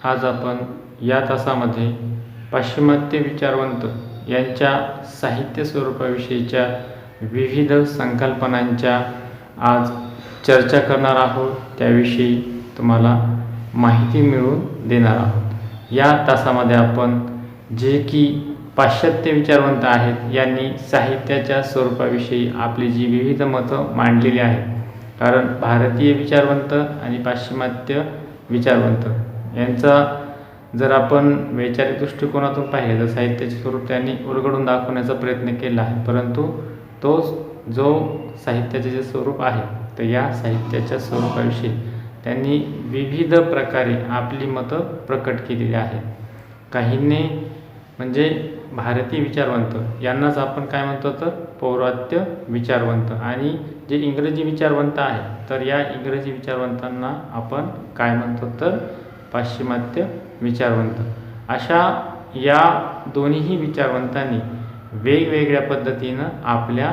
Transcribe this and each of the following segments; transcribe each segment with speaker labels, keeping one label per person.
Speaker 1: आज आपण या तासामध्ये पाश्चिमात्य विचारवंत यांच्या साहित्य स्वरूपाविषयीच्या विविध संकल्पनांच्या आज चर्चा करणार आहोत। त्याविषयी तुम्हाला माहिती मिळवून देणार आहोत। या तासामध्ये आपण जे की पाश्चात्य विचारवंत आहेत यांनी साहित्याच्या स्वरूपाविषयी आपली जी विविध मतं मांडलेली आहेत, कारण भारतीय विचारवंत आणि पाश्चिमात्य विचारवंत यांचा जर आपण वैचारिक दृष्टिकोनातून पाहिले तर साहित्याचे स्वरूप त्यांनी उलगडून दाखवण्याचा प्रयत्न केला आहे, परंतु तो जो साहित्याचे जे स्वरूप आहे तर या साहित्याच्या स्वरूपाविषयी त्यांनी विविध प्रकारे आपली मतं प्रकट केलेली आहेत। काहींनी म्हणजे भारतीय विचारवंत यांनाच आपण काय म्हणतो तर पौर्वात्य विचारवंत, आणि जे इंग्रजी विचारवंत आहेत तर या इंग्रजी विचारवंतांना आपण काय म्हणतो तर पाश्चिमात्य विचारवंत। अशा या दोन्ही विचारवंतांनी वेगवेगळ्या पद्धतीनं आपल्या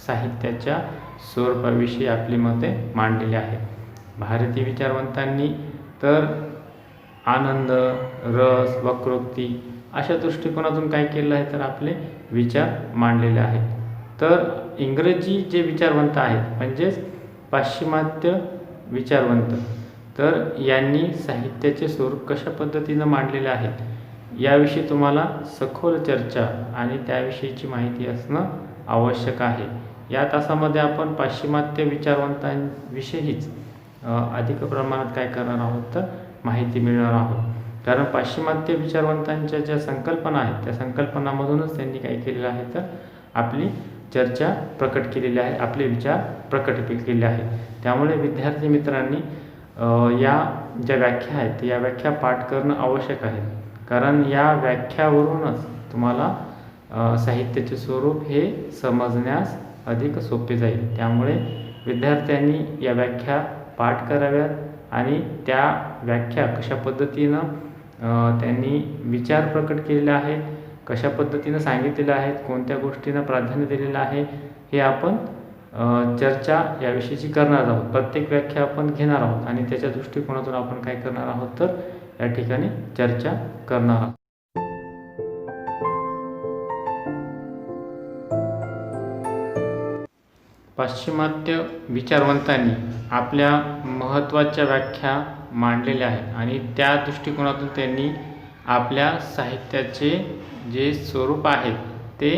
Speaker 1: साहित्याच्या स्वरूपाविषयी आपली मते मांडलेली आहेत। भारतीय विचारवंतांनी तर आनंद, रस, वक्रोक्ती अशा दृष्टिकोनातून काय केलं आहे तर आपले विचार मांडलेले आहेत। तर इंग्रजी जे विचारवंत आहेत म्हणजेच पाश्चिमात्य विचारवंत, तर यांनी साहित्याचे स्वरूप कशा पद्धतीनं मांडलेले आहेत याविषयी तुम्हाला सखोल चर्चा आणि त्याविषयीची माहिती असणं आवश्यक आहे। या तासामध्ये आपण पाश्चिमात्य विचारवंतांविषयीच अधिक प्रमाणात काय करणार आहोत तर माहिती मिळणार आहोत, कारण पाश्चिमात्य विचारवंतांच्या ज्या संकल्पना आहेत त्या संकल्पनामधूनच त्यांनी काय केलेलं आहे तर आपली चर्चा प्रकट केलेली आहे, आपले विचार प्रकट केलेले आहेत। त्यामुळे विद्यार्थी मित्रांनी या ज्या व्याख्या आहेत या व्याख्या पाठ करणं आवश्यक आहे, कारण या व्याख्यावरूनच तुम्हाला साहित्याचे स्वरूप हे समजण्यास अधिक सोपे जाईल। त्यामुळे विद्यार्थ्यांनी या व्याख्या पाठ कराव्यात आणि त्या व्याख्या कशा पद्धतीनं त्यांनी विचार प्रकट केलेले आहेत, कशा पद्धतीनं सांगितलेलं आहेत, कोणत्या गोष्टींना प्राधान्य दिलेलं आहे हे आपण चर्चा याविषयीची करणार आहोत। प्रत्येक व्याख्या आपण घेणार आहोत आणि त्याच्या दृष्टिकोनातून आपण काय करणार आहोत तर या ठिकाणी चर्चा करणार आहोत। पाश्चिमात्य विचारवंतांनी आपल्या महत्त्वाच्या व्याख्या मांडलेल्या आहेत आणि त्या दृष्टिकोनातून त्यांनी आपल्या साहित्याचे जे स्वरूप आहेत ते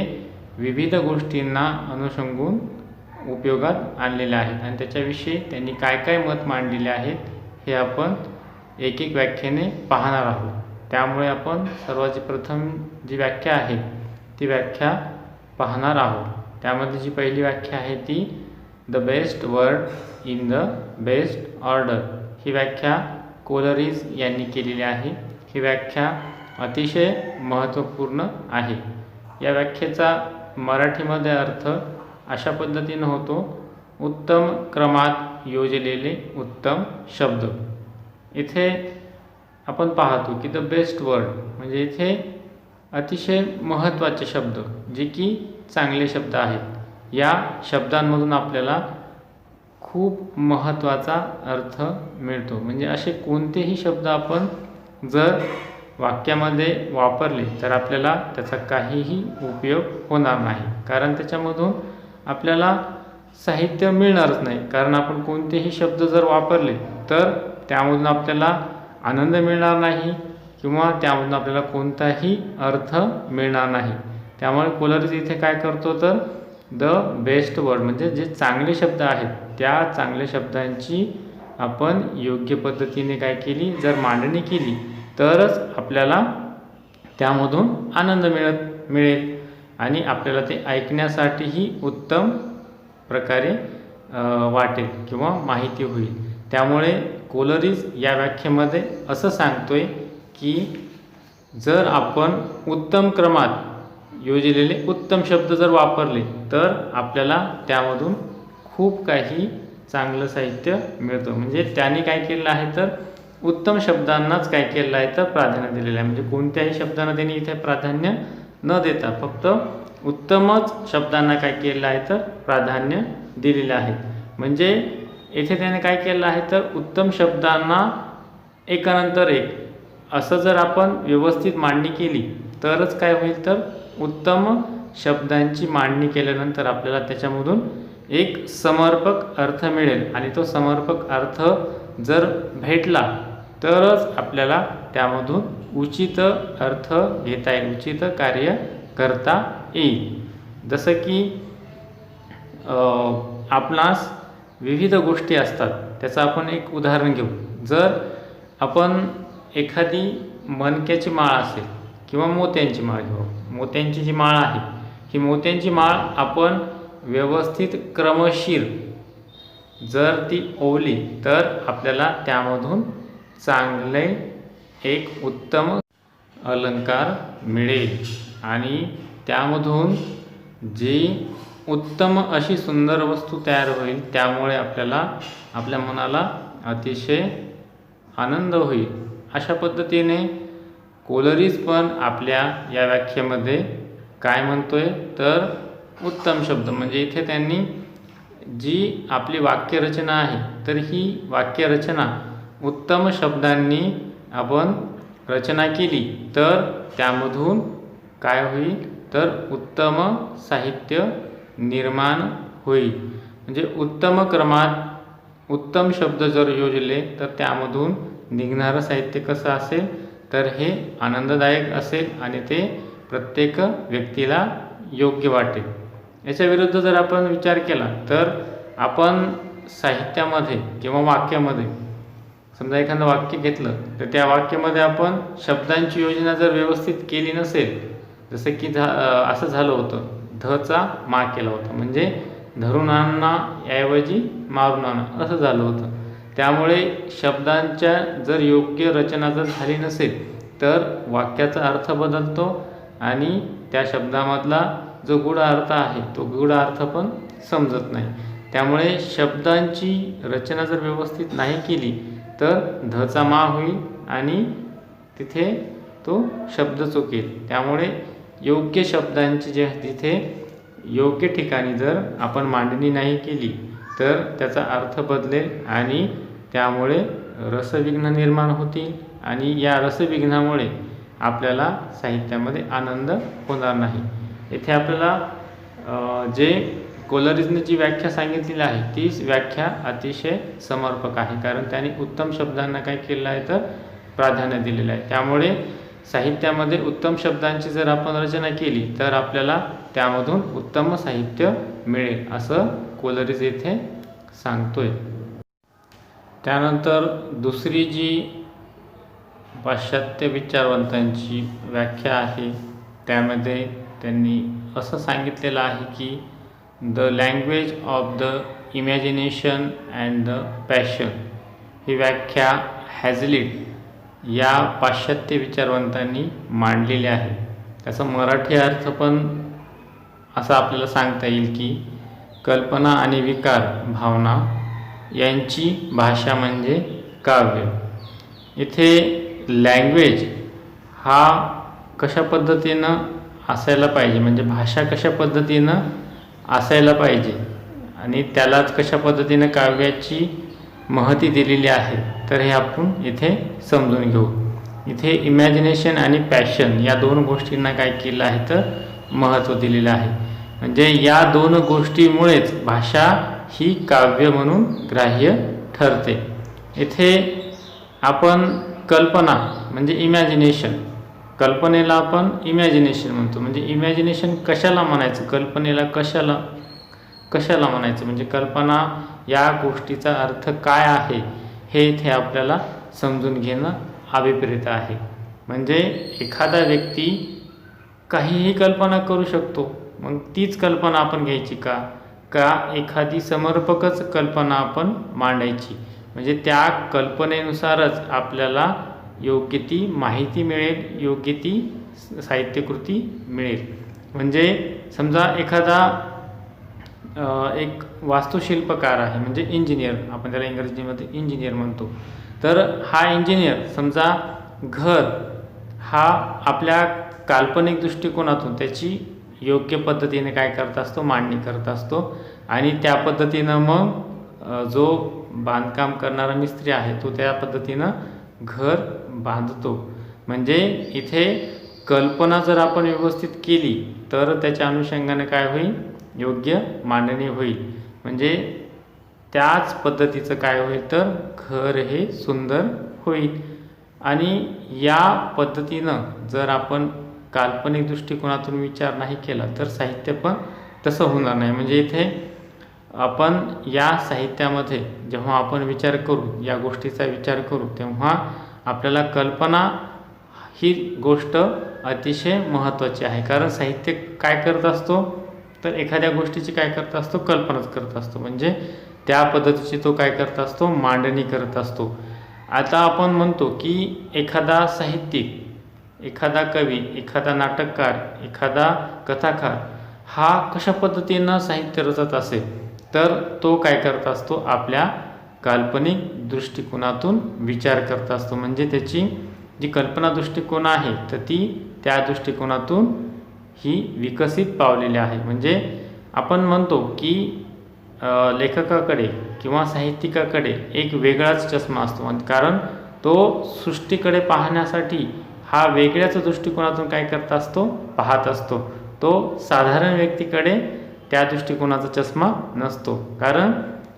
Speaker 1: विविध गोष्टींना अनुषंगून उपयोगात आणलेले आहेत आणि त्याच्याविषयी त्यांनी काय काय मत मांडलेले आहेत हे आपण एक एक व्याख्येने पाहणार आहोत। त्यामुळे आपण सर्वात प्रथम जी व्याख्या आहे ती व्याख्या पाहणार आहोत। त्यामध्ये जी पहिली व्याख्या आहे ती the best word in the best order, ही व्याख्या कोलरिज यांनी केलेली आहे। ही व्याख्या अतिशय महत्त्वपूर्ण आहे। या व्याख्येचा मराठीमध्ये अर्थ अशा पद्धतीनं होतो, उत्तम क्रमात योजलेले उत्तम शब्द। इथे आपण पाहतो की द बेस्ट वर्ड म्हणजे इथे अतिशय महत्त्वाचे शब्द जे की चांगले शब्द आहेत, या शब्दांमधून आपल्याला खूप महत्त्वाचा अर्थ मिळतो। म्हणजे असे कोणतेही शब्द आपण जर वाक्यामध्ये वापरले तर आपल्याला त्याचा काहीही उपयोग होणार नाही, कारण त्याच्यामधून आपल्याला साहित्य मिळणारच नाही। कारण आपण कोणतेही शब्द जर वापरले तर त्यामधून आपल्याला आनंद मिळणार नाही किंवा त्यामधून आपल्याला कोणताही अर्थ मिळणार नाही। त्यामुळे कोलरिज इथे काय करतो तर द बेस्ट वर्ड म्हणजे जे चांगले शब्द आहेत त्या चांगल्या शब्दांची आपण योग्य पद्धतीने काय केली जर मांडणी केली तरच आपल्याला त्यामधून आनंद मिळेल आणि आपल्याला ते ऐकण्यासाठीही उत्तम प्रकारे वाटेल किंवा माहिती होईल। त्यामुळे कोलरिज या व्याख्येमध्ये असं सांगतोय की जर आपण उत्तम क्रमात योजलेले उत्तम शब्द जर वापरले तर आपल्याला त्यामधून खूप काही चांगलं साहित्य मिळतं। म्हणजे त्याने काय केलं आहे तर उत्तम शब्दांनाच काय केलं आहे तर प्राधान्य दिलेलं आहे। म्हणजे कोणत्याही शब्दांना त्यांनी इथे प्राधान्य न देता फक्त उत्तमच शब्दांना काय केलं आहे तर प्राधान्य दिलेलं आहे। म्हणजे येथे त्याने काय केलं आहे तर उत्तम शब्दांना एकानंतर एक असं जर आपण व्यवस्थित मांडणी केली तरच काय होईल, तर उत्तम शब्दांची मांडणी केल्यानंतर आपल्याला त्याच्यामधून एक समर्पक अर्थ मिळेल आणि तो समर्पक अर्थ जर भेटला तरच आपल्याला त्यामधून उचित अर्थ घेता येईल, उचित कार्य करता येईल. जसं की आपणास विविध गोष्टी असतात, त्याचं आपण एक उदाहरण घेऊ. जर आपण एखादी मणक्याची माळ असेल किंवा मोत्यांची माळ घेऊ. मोत्यांची जी माळ आहे ही मोत्यांची माळ आपण व्यवस्थित क्रमशीर जर ती ओवली तर आपल्याला त्यामधून चांगले एक उत्तम अलंकार मिळेल आणि त्यामधून जी उत्तम अशी सुंदर वस्तू तयार होईल. त्यामुळे आपल्याला आपल्या मनाला अतिशय आनंद होईल. अशा पद्धतीने कोलरीज पण आपल्या या व्याख्येमध्ये काय म्हणतोय, तर उत्तम शब्द म्हणजे इथे त्यांनी जी आपली वाक्यरचना आहे तर ही वाक्यरचना उत्तम शब्दांनी आपण रचना केली तर त्यामधून काय होईल, तर उत्तम साहित्य निर्माण होईल. म्हणजे उत्तम क्रमात उत्तम शब्द जर योजले तर त्यामधून निघणारं साहित्य कसं असेल, तर हे आनंददायक असेल आणि ते प्रत्येक व्यक्तीला योग्य वाटेल. याच्या विरुद्ध जर आपण विचार केला तर आपण साहित्यामध्ये किंवा वाक्यामध्ये समजा एखादं वाक्य घेतलं तर त्या वाक्यामध्ये आपण शब्दांची योजना जर व्यवस्थित केली नसेल, जसं की असं झालं होतं, धचा मा केला होता म्हणजे धरून आणा ऐवजी मारून आणा असं झालं होतं. त्यामुळे शब्दांच्या जर योग्य रचना जर झाली नसेल तर वाक्याचा अर्थ बदलतो आणि त्या शब्दामधला जो गूढ अर्थ आहे तो गूढ अर्थ पण समजत नाही. त्यामुळे शब्दांची रचना जर व्यवस्थित नाही केली तर धचा मा होईल आणि तिथे तो शब्द चुकेल. त्यामुळे योग्य शब्दांची जिथे योग्य ठिकाणी जर आपण मांडणी नाही केली तर त्याचा अर्थ बदलेल आणि त्यामुळे रसविघ्न निर्माण होतील आणि या रसविघ्नामुळे आपल्याला साहित्यामध्ये आनंद होणार नाही. येथे आपल्याला जे कोलरीजने जी व्याख्या सांगितलेली आहे तीच व्याख्या अतिशय समर्पक आहे, कारण त्याने उत्तम शब्दांना काय केलेलं आहे, तर प्राधान्य दिलेलं आहे. त्यामुळे साहित्यामध्ये उत्तम शब्दांची जर आपण रचना केली तर आपल्याला त्यामधून उत्तम साहित्य मिळेल असं कोलरीज येथे सांगतोय. त्यानंतर दुसरी जी पाश्चात्य विचारवंतांची व्याख्या आहे त्यामध्ये त्यांनी असं सांगितलेलं आहे की the language of the imagination and the passion ही व्याख्या हॅझलिट या पाश्चात्य विचारवंतांनी मांडलेली आहे. त्याचा मराठी अर्थ पण असं आपल्याला सांगता येईल की कल्पना आणि विकार भावना यांची भाषा म्हणजे काव्य. इथे लँग्वेज हा कशा पद्धतीनं असायला पाहिजे म्हणजे भाषा कशा पद्धतीनं असायला पाहिजे आणि त्यालाच कशा पद्धतीनं काव्याची महती दिलेली आहे तर हे आपण इथे समजून घेऊ. इथे इमॅजिनेशन आणि पॅशन या दोन गोष्टींना काय केलं आहे तर महत्त्व दिलेलं आहे. म्हणजे या दोन गोष्टीमुळेच भाषा ही काव्य म्हणून ग्राह्य ठरते. इथे आपण कल्पना म्हणजे इमॅजिनेशन, कल्पनेला आपण इमॅजिनेशन म्हणतो. म्हणजे इमॅजिनेशन कशाला म्हणायचं, कल्पनेला कशाला म्हणायचं म्हणजे कल्पना या गोष्टीचा अर्थ काय आहे हे इथे आपल्याला समजून घेणं अभिप्रेत आहे. म्हणजे एखादा व्यक्ती काहीही कल्पना करू शकतो, मग तीच कल्पना आपण घ्यायची का एखादी समर्पकच कल्पना आपण मांडायची. म्हणजे त्या कल्पनेनुसारच आपल्याला योग्य ती माहिती मिळेल, योग्य ती साहित्यकृती मिळेल. म्हणजे समजा एखादा एक वास्तुशिल्पकार आहे म्हणजे इंजिनियर, आपण त्याला इंग्रजीमध्ये इंजिनियर म्हणतो. तर हा इंजिनियर समजा घर हा आपल्या काल्पनिक दृष्टिकोनातून त्याची योग्य पद्धतीने काय करत असतो, मांडणी करत असतो आणि त्या पद्धतीनं मग जो बांधकाम करणारा मिस्त्री आहे तो त्या पद्धतीनं घर बांधतो. म्हणजे इथे कल्पना जर आपण व्यवस्थित केली तर त्याच्या अनुषंगाने काय होईल, योग्य मांडणी होईल. म्हणजे त्याच पद्धतीचं काय होईल तर घर हे सुंदर होईल. आणि या पद्धतीनं जर आपण काल्पनिक दृष्टिकोनातून विचार नाही केला तर साहित्य पण तसं होणार नाही. म्हणजे इथे आपण या साहित्यामध्ये जेव्हा आपण विचार करू, या गोष्टीचा विचार करू, तेव्हा आपल्याला कल्पना ही गोष्ट अतिशय महत्त्वाची आहे. कारण साहित्य काय करत असतो तर एखाद्या गोष्टीची काय करत असतो, कल्पनाच करत असतो. म्हणजे त्या पद्धतीची तो काय करत असतो, मांडणी करत असतो. आता आपण म्हणतो की एखादा साहित्यिक, एखादा कवी, एखादा नाटककार, एखादा कथाकार हा कशा पद्धतीनं साहित्य रचत असेल तर तो काय करत असतो, आपल्या काल्पनिक दृष्टिकोनातून विचार करत असतो. म्हणजे त्याची जी कल्पना दृष्टिकोन आहे तर ती त्या दृष्टिकोनातून ही विकसित पावलेली आहे. म्हणजे आपण म्हणतो की लेखकाकडे किंवा साहित्यिकाकडे एक वेगळाच चष्मा असतो. कारण तो सृष्टीकडे पाहण्यासाठी हा वेगळ्याच दृष्टिकोनातून काय करत असतो, पाहत असतो. तो साधारण व्यक्तीकडे त्या दृष्टिकोनाचा चष्मा नसतो. कारण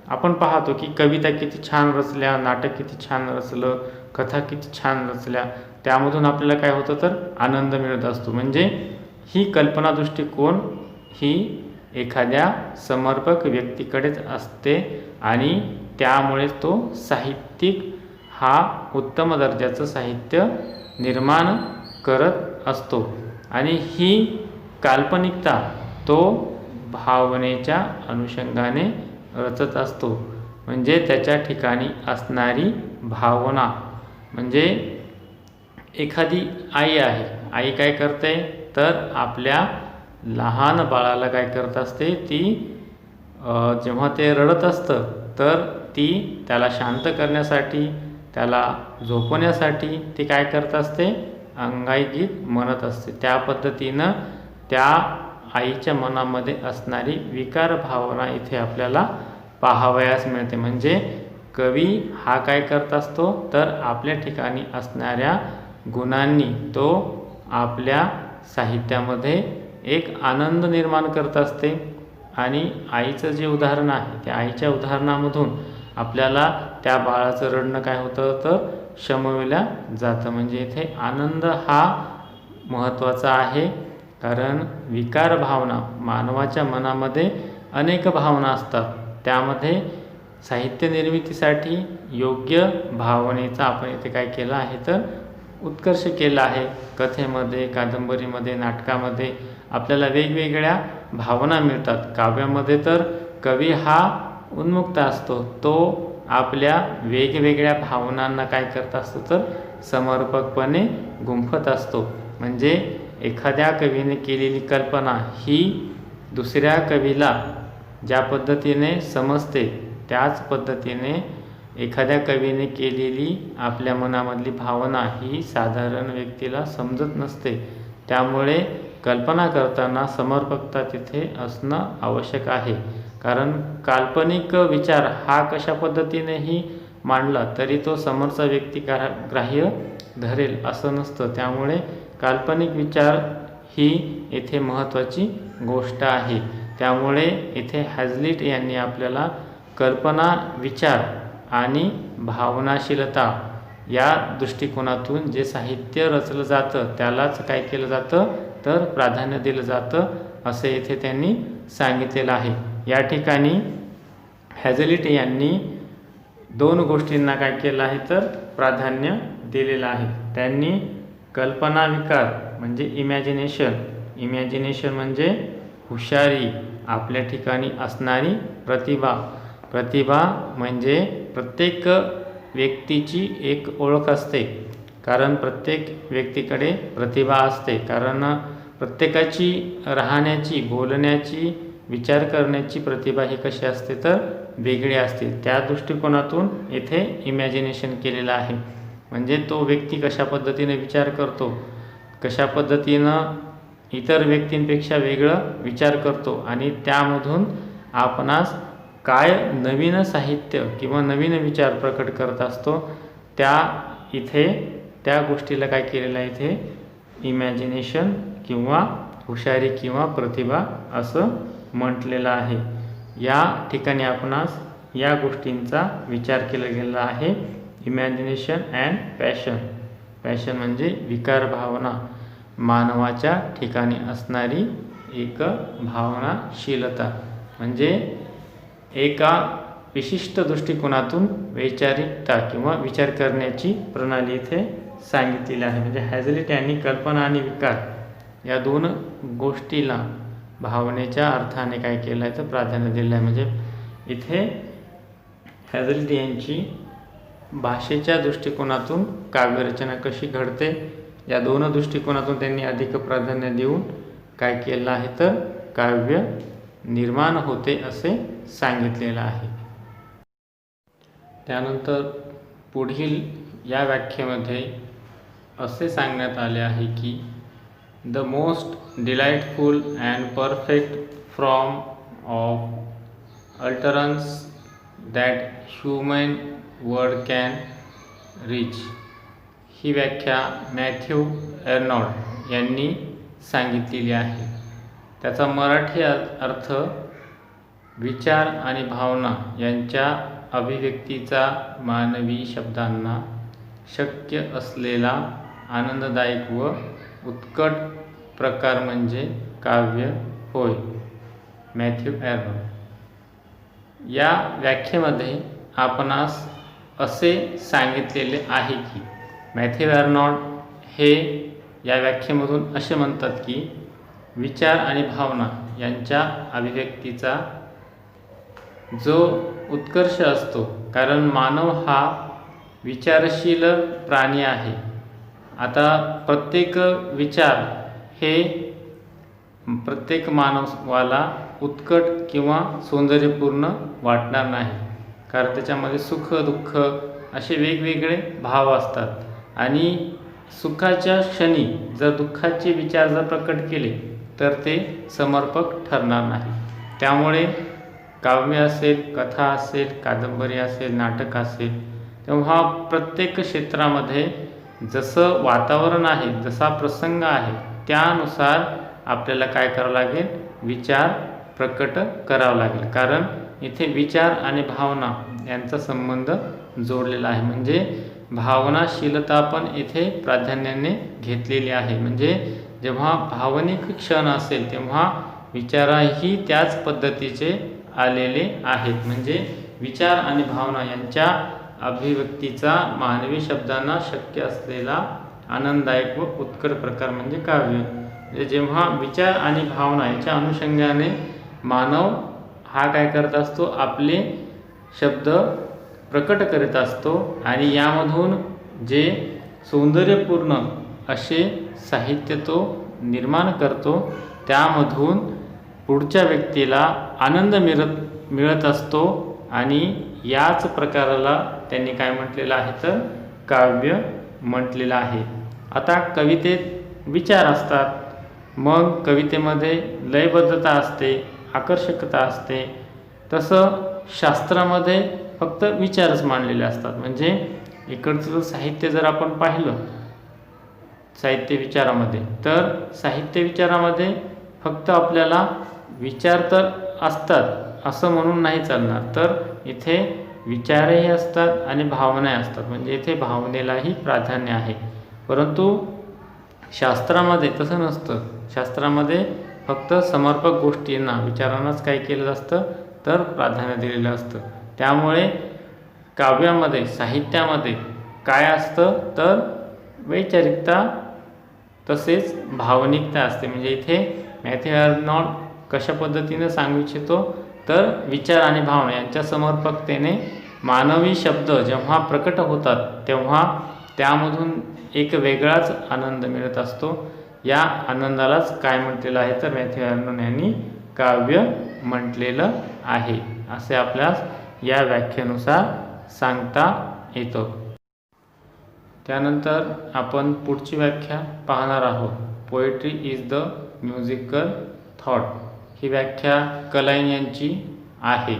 Speaker 1: आपण पाहतो की कविता किती छान रचल्या, नाटक किती छान रचलं, कथा किती छान रचल्या, त्यामधून आपल्याला काय होतं तर आनंद मिळत असतो. म्हणजे ही कल्पना दृष्टिकोन ही एखाद्या समर्पक व्यक्तीकडेच असते आणि त्यामुळे तो साहित्यिक हा उत्तम दर्जाचं साहित्य निर्माण करत असतो. आणि ही काल्पनिकता तो भावनेच्या अनुषंगाने रचत असतो. म्हणजे त्याच्या ठिकाणी असणारी भावना. म्हणजे एखादी आई आहे, आई काय करते तर आपल्या लहान बाळाला काय करत असते, ती जेव्हा ते रडत असतं तर ती त्याला शांत करण्यासाठी, त्याला झोपवण्यासाठी ती काय करत असते, अंगाई गीत म्हणत असते. त्या पद्धतीनं त्या आईच्या मनामध्ये असणारी विकार भावना इथे आपल्याला पाहावयास मिळते. म्हणजे कवी हा काय करत असतो तर आपल्या ठिकाणी असणाऱ्या गुणांनी तो आपल्या साहित्यामध्ये एक आनंद निर्माण करत असते. आणि आईचं जे उदाहरण आहे त्या आईच्या उदाहरणामधून आपल्याला त्या बाळाचं रडणं काय होतं तर शमविल्या जातं. म्हणजे इथे आनंद हा महत्त्वाचा आहे. कारण विकार भावना, मानवाच्या मनामध्ये अनेक भावना असतात, त्यामध्ये साहित्य निर्मितीसाठी योग्य भावनेचा आपण इथे काय केलं आहे तर उत्कर्ष केला आहे. कथेमध्ये, कादंबरीमध्ये, नाटकामध्ये आपल्याला वेगवेगळ्या भावना मिळतात. काव्यामध्ये तर कवी हा उन्मुक्त असतो, तो आपल्या वेगवेगळ्या भावनांना काय करत असतो तर समर्पकपणे गुंफत असतो. म्हणजे एखाद्या कवीने केलेली कल्पना ही दुसऱ्या कवीला ज्या पद्धतीने समजते त्याच पद्धतीने एखाद्या कवीने केलेली आपल्या मनामधली भावना ही साधारण व्यक्तीला समजत नसते. त्यामुळे कल्पना करताना समर्पकता तिथे असणं आवश्यक आहे. कारण काल्पनिक विचार हा कशा पद्धतीनेही मांडला तरी तो समोरचा व्यक्ती ग्राह्य धरेल असं नसतं. त्यामुळे काल्पनिक विचार ही येथे महत्त्वाची गोष्ट आहे. त्यामुळे येथे हॅझलिट यांनी आपल्याला कल्पना, विचार आणि भावनाशीलता या दृष्टिकोनातून जे साहित्य रचलं जातं त्यालाच काय केलं जातं तर प्राधान्य दिलं जातं असे येथे त्यांनी सांगितलेलं आहे. या ठिकाणी हॅझलिट यांनी दोन गोष्टींना काय केलं आहे तर प्राधान्य दिलेलं आहे. त्यांनी कल्पना विकार म्हणजे इमॅजिनेशन म्हणजे हुशारी, आपल्या ठिकाणी असणारी प्रतिभा म्हणजे प्रत्येक व्यक्तीची एक ओळख असते. कारण प्रत्येक व्यक्तीकडे प्रतिभा असते. कारण प्रत्येकाची राहण्याची, बोलण्याची, विचार करण्याची प्रतिभा ही कशी असते तर वेगळी असते. त्या दृष्टिकोनातून येथे इमॅजिनेशन केलेलं आहे. म्हणजे तो व्यक्ती कशा पद्धतीने विचार करतो, कशा पद्धतीनं इतर व्यक्तींपेक्षा वेगळं विचार करतो आणि त्यामधून आपणास काय नवीन साहित्य किंवा नवीन विचार प्रकट करत असतो, त्या इथे त्या गोष्टीला काय केलेलं आहे, इथे इमॅजिनेशन किंवा हुशारी किंवा प्रतिभा असं म्हटलेलं आहे. या ठिकाणी आपणास या गोष्टींचा विचार केला गेला आहे. Imagination and passion. पॅशन म्हणजे विकार भावना, मानवाच्या ठिकाणी असणारी एक भावनाशीलता, म्हणजे एका विशिष्ट दृष्टिकोनातून वैचारिकता किंवा विचार करण्याची प्रणाली इथे सांगितलेली आहे. म्हणजे हॅझलिट यांनी कल्पना आणि विकार या दोन गोष्टीला भावनेच्या अर्थाने काय केलं आहे तर प्राधान्य दिलं आहे. म्हणजे इथे हॅझलिट यांची भाषेच्या दृष्टिकोनातून काव्यरचना कशी घडते या दोन दृष्टिकोनातून त्यांनी अधिक प्राधान्य देऊन काय केलं आहे तर काव्य निर्माण होते असे सांगितलेलं आहे. त्यानंतर पुढील या व्याख्येमध्ये असे सांगण्यात आले आहे की the most delightful and perfect form of utterance that human word can reach. ही व्याख्या मॅथ्यू एर्नॉल्ड यांनी सांगितलेली आहे. त्याचा मराठी अर्थ विचार आणि भावना यांच्या अभिव्यक्तीचा मानवी शब्दांना शक्य असलेला आनंददायक व उत्कट प्रकार म्हणजे काव्य होय. मॅथ्यू एर्नॉल्ड. या व्याख्येमध्ये आपणास असे सांगितलेले आहे की मॅथ्यू एर्नॉल्ड हे या व्याख्येमधून असे म्हणतात की विचार आणि भावना यांच्या अभिव्यक्तीचा जो उत्कर्ष असतो, कारण मानव हा विचारशील प्राणी आहे. आता प्रत्येक विचार हे प्रत्येक मानवाला उत्कट किंवा सौंदर्यपूर्ण वाटणार नाही, कारण त्याच्यामध्ये सुख दुःख असे वेगवेगळे भाव असतात. आणि सुखाच्या क्षणी जर दुःखाचे विचार जर प्रकट केले तर ते समर्पक ठरणार नाही. त्यामुळे काव्य असेल, कथा असेल, कादंबरी असेल, नाटक असेल, तेव्हा प्रत्येक क्षेत्रामध्ये जसं वातावरण आहे, जसा प्रसंग आहे, त्यानुसार आपल्याला काय करावं लागेल, विचार प्रकट करावा लागेल. कारण इथे विचार आणि भावना यांचा संबंध जोडलेला आहे. म्हणजे भावनाशीलता पण इथे प्राधान्याने घेतलेली आहे. म्हणजे जेव्हा भावनिक क्षण असेल तेव्हा विचारही त्याच पद्धतीचे आलेले आहेत. म्हणजे विचार आणि भावना यांच्या अभिव्यक्तीचा मानवी शब्दांना शक्य असलेला आनंददायक व उत्कट प्रकार म्हणजे काव्य. म्हणजे जेव्हा विचार आणि भावना याच्या अनुषंगाने मानव हा काय करत असतो, आपले शब्द प्रकट करीत असतो आणि यामधून जे सौंदर्यपूर्ण असे साहित्य तो निर्माण करतो, त्यामधून पुढच्या व्यक्तीला आनंद मिळत असतो. आणि याच प्रकाराला त्यांनी काय म्हटलेलं आहे तर काव्य म्हटलेलं आहे. आता कवितेत विचार असतात, मग कवितेमध्ये लयबद्धता असते, आकर्षकता असते. तसं शास्त्रामध्ये फक्त विचारच मांडलेले असतात. म्हणजे इकडचं साहित्य जर आपण पाहिलं साहित्य विचारामध्ये, तर साहित्य विचारामध्ये फक्त आपल्याला विचार तर असतात असं म्हणून नाही चालणार, तर इथे विचारही असतात आणि भावनाही असतात. म्हणजे इथे भावनेलाही प्राधान्य आहे. परंतु शास्त्रामध्ये तसं नसतं. शास्त्रामध्ये फक्त समर्पक गोष्टींना, विचारांनाच काय केलं असतं तर प्राधान्य दिलेलं असतं. त्यामुळे काव्यामध्ये, साहित्यामध्ये काय असतं तर वैचारिकता तसेच भावनिकता असते. म्हणजे इथे मॅथ्यू एर्नॉल्ड कशा पद्धतीने सांगू इच्छितो तर विचार आणि भावना यांच्या समर्पकतेने मानवी शब्द जेव्हा प्रकट होतात तेव्हा त्यामधून एक वेगळाच आनंद मिळत असतो. या आनंदालाच काय म्हटलेलं आहे तर मॅथ्यू एर्नॉल्ड यांनी काव्य म्हटलेलं आहे, असे आपल्यास या व्याख्येनुसार सांगता येतं. त्यानंतर आपण पुढची व्याख्या पाहणार आहोत. Poetry is the musical thought. ही व्याख्या कलाईन यांची आहे.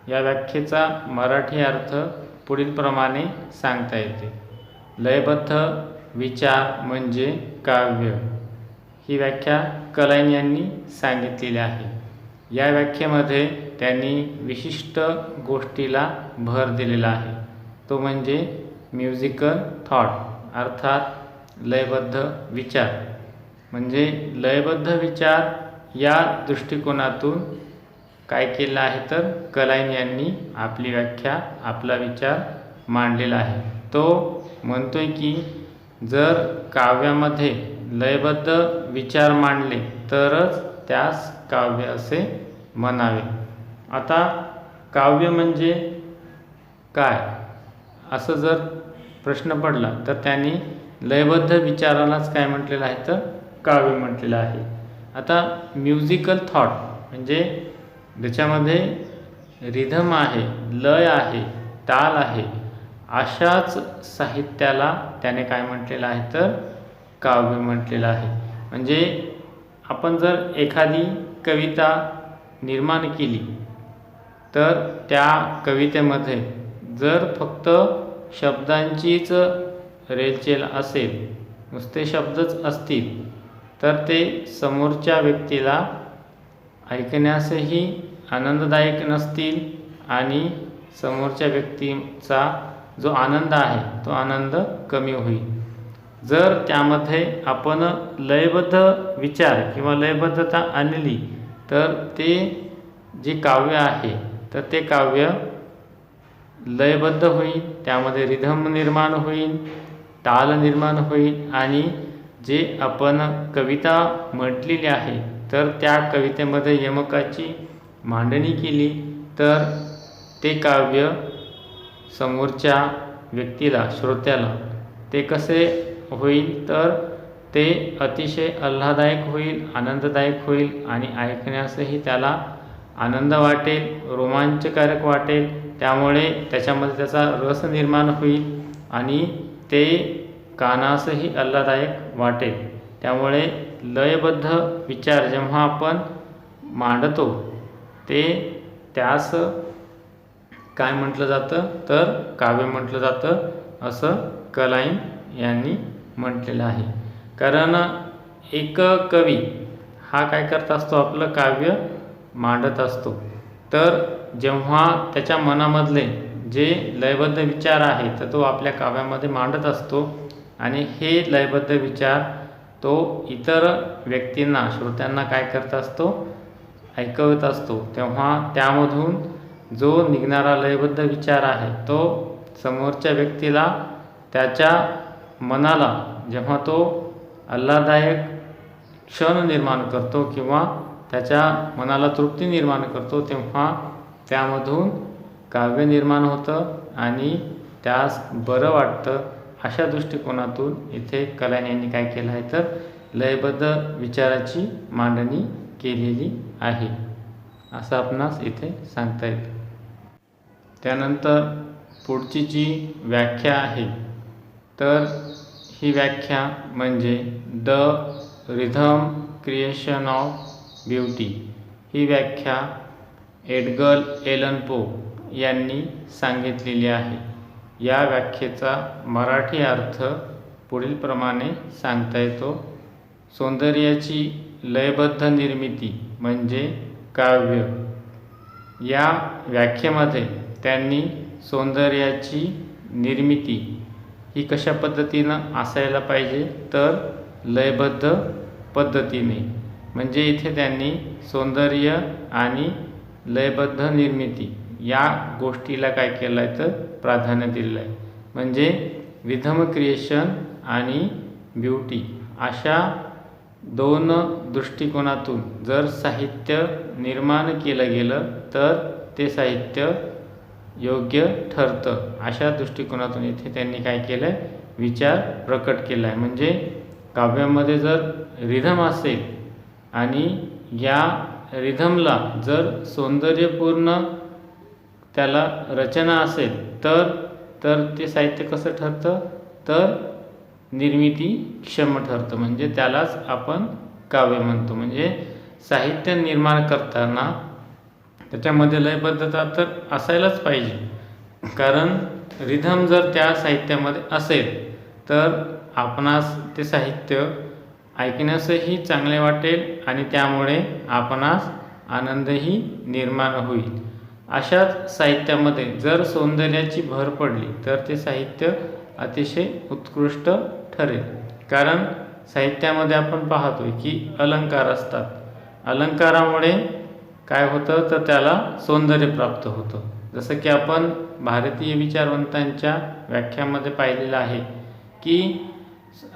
Speaker 1: या व्याख्येचा मराठी अर्थ पुढील प्रमाणे सांगता येते. लयबद्ध विचार म्हणजे काव्य. ही व्याख्या कलाईन यांनी सांगितलेली आहे. या व्याख्येमध्ये त्यांनी विशिष्ट गोष्टीला भर दिलेला आहे, तो म्हणजे म्युझिकल थॉट अर्थात लयबद्ध विचार. म्हणजे लयबद्ध विचार या दृष्टिकोनातून काय केलं आहे तर कलाईन यांनी आपली व्याख्या, आपला विचार मांडलेला आहे. तो म्हणतोय की जर काव्यामध्ये लयबद्ध विचार मांडले तरच त्यास काव्य असे म्हणावे. आता काव्य म्हणजे काय असं जर प्रश्न पडला तर त्यांनी लयबद्ध विचारालाच काय म्हटलेलं आहे तर काव्य म्हटलेलं आहे. आता म्युझिकल थॉट म्हणजे ज्याच्यामध्ये रिधम आहे, लय आहे, ताल आहे, अशाच साहित्याला त्याने काय म्हटलेलं आहे तर काव्य म्हटलेलं आहे. म्हणजे आपण जर एखादी कविता निर्माण केली तर त्या कवितेमध्ये जर फक्त शब्दांचीच रेलचेल असेल, नुसते शब्दच असतील, तर ते समोरच्या व्यक्तीला ऐकण्यासही आनंददायक नसतील आणि समोरच्या व्यक्तीचा जो आनंद आहे तो आनंद कमी होईल. जर त्यामध्ये आपण लयबद्ध विचार किंवा लयबद्धता आणली तर ते जे काव्य आहे तर ते काव्य लयबद्ध होईल, त्यामध्ये रिधम निर्माण होईल, ताल निर्माण होईल आणि जे आपण कविता म्हटलेली आहे तर त्या कवितेमध्ये यमकाची मांडणी केली तर ते काव्य समोरच्या व्यक्तीला, श्रोत्याला ते कसे होईल तर ते अतिशय आल्हाददायक होईल, आनंददायक होईल आणि ऐकण्यासही त्याला आनंद वाटेल, रोमांचकारक वाटेल. त्यामुळे त्याच्यामध्ये त्याचा रस निर्माण होईल आणि ते कानासही आल्हाददायक वाटेल. त्यामुळे लयबद्ध विचार जेव्हा आपण मांडतो ते त्यास काय म्हटलं जातं तर काव्य म्हटलं जातं, असं कलाईन यांनी म्हटलेलं आहे. कारण एक कवी हा काय करत असतो, आपलं काव्य मांडत असतो. तर जेव्हा त्याच्या मनामधले जे लयबद्ध विचार आहे तर तो आपल्या काव्यामध्ये मांडत असतो आणि हे लयबद्ध विचार तो इतर व्यक्तींना, श्रोत्यांना काय करत असतो, ऐकवत असतो. तेव्हा त्यामधून जो निघणारा लयबद्ध विचार आहे तो समोरच्या व्यक्तीला, त्याच्या मनाला जेव्हा तो आल्हाददायक क्षण निर्माण करतो किंवा त्याच्या मनाला तृप्ती निर्माण करतो, तेव्हा त्यामधून काव्य निर्माण होतं आणि त्यास बरं वाटतं. अशा दृष्टिकोनातून इथे कलाईन यांनी काय केलं आहे तर लयबद्ध विचाराची मांडणी केलेली आहे, असं आपणास इथे सांगता येतं. त्यानंतर पुढची जी व्याख्या आहे तर ही व्याख्या म्हणजे the rhythm creation of beauty. ही व्याख्या एडगर एलन पो यांनी सांगितलेली आहे. या व्याख्येचा मराठी अर्थ पुढीलप्रमाणे सांगता येतो. सौंदर्याची लयबद्ध निर्मिती म्हणजे काव्य. या व्याख्येमध्ये त्यांनी सौंदर्याची निर्मिती ही कशा पद्धतीनं असायला पाहिजे तर लयबद्ध पद्धतीने. म्हणजे इथे त्यांनी सौंदर्य आणि लयबद्ध निर्मिती या गोष्टीला काय केलं आहे तर प्राधान्य दिलेलं आहे. म्हणजे रिथम क्रिएशन आणि ब्युटी अशा दोन दृष्टिकोनातून जर साहित्य निर्माण केलं गेलं तर ते साहित्य योग्य ठरतं. अशा दृष्टिकोनातून इथे त्यांनी काय केलं आहे, विचार प्रकट केला आहे. म्हणजे काव्यामध्ये जर रिधम असेल आणि या रिधमला जर सौंदर्यपूर्ण त्याला रचना असेल तर ते साहित्य कसं ठरतं तर निर्मितीक्षम ठरतं. म्हणजे त्यालाच आपण काव्य म्हणतो. म्हणजे साहित्य निर्माण करताना त्याच्यामध्ये लयबद्धता तर असायलाच पाहिजे. कारण रिधम जर त्या साहित्यामध्ये असेल तर आपणास ते साहित्य ऐकण्यासही चांगले वाटेल आणि त्यामुळे आपणास आनंदही निर्माण होईल. अशाच साहित्यामध्ये जर सौंदर्याची भर पडली तर ते साहित्य अतिशय उत्कृष्ट ठरेल. कारण साहित्यामध्ये आपण पाहतोय की अलंकार असतात. अलंकारामुळे काय होतं तर त्याला सौंदर्य प्राप्त होतं. जसं की आपण भारतीय विचारवंतांच्या व्याख्यामध्ये पाहिलेलं आहे की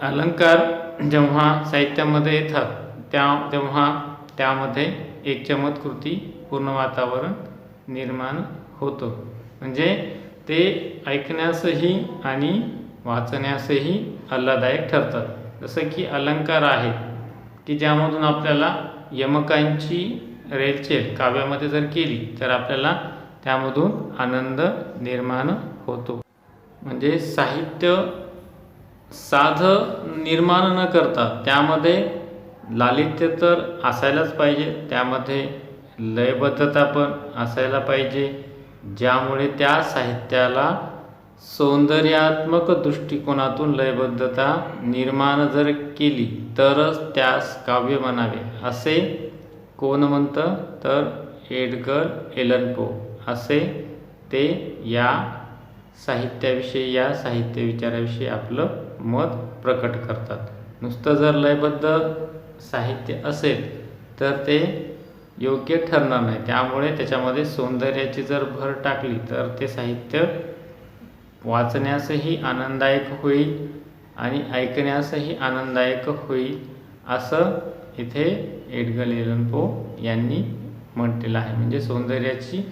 Speaker 1: अलंकार जेव्हा साहित्यामध्ये येतात तेव्हा त्यामध्ये एक चमत्कृती पूर्ण वातावरण निर्माण होतं. म्हणजे ते ऐकण्यासही आणि वाचण्यासही आल्हाददायक ठरतात. जसं की अलंकार आहेत की ज्यामधून आपल्याला यमकांची रेलचेल काव्यामध्ये जर केली तर आपल्याला त्यामधून आनंद निर्माण होतो. म्हणजे साहित्य साधं निर्माण न करता त्यामध्ये लालित्य तर असायलाच पाहिजे, त्यामध्ये लयबद्धता पण असायला पाहिजे, ज्यामुळे त्या साहित्याला सौंदर्यात्मक दृष्टिकोनातून लयबद्धता निर्माण जर केली तरच त्यास काव्य म्हणावे. असे कोण म्हणतं तर एडगर एलन पो असे ते या साहित्याविषयी या साहित्य विचाराविषयी आपलं मत प्रकट करतात. नुसतं जर लयबद्ध साहित्य असेल तर ते योग्य ठरणार नाही. त्यामुळे त्याच्यामध्ये सौंदर्याची जर भर टाकली तर ते साहित्य वाचण्यासही आनंददायक होईल आणि ऐकण्यासही आनंददायक होईल असं इथे एडगर एलन पो यांनी म्हटलेलं आहे. म्हणजे सौंदर्याची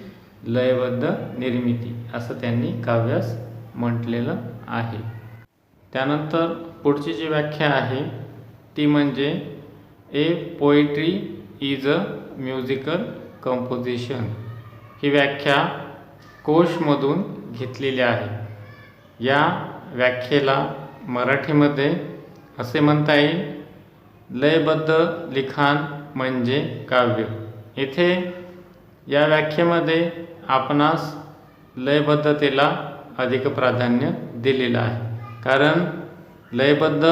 Speaker 1: लयबद्ध निर्मिती असं त्यांनी काव्यास म्हटलेलं आहे. त्यानंतर पुढची जी व्याख्या आहे ती म्हणजे a poetry is a musical composition. ही व्याख्या कोशमधून घेतलेली आहे. या व्याख्येला मराठीमध्ये असे म्हणता येईल, लयबद्ध लिखाण म्हणजे काव्य. येथे या व्याख्येमध्ये आपणास लयबद्धतेला अधिक प्राधान्य दिलेलं आहे. कारण लयबद्ध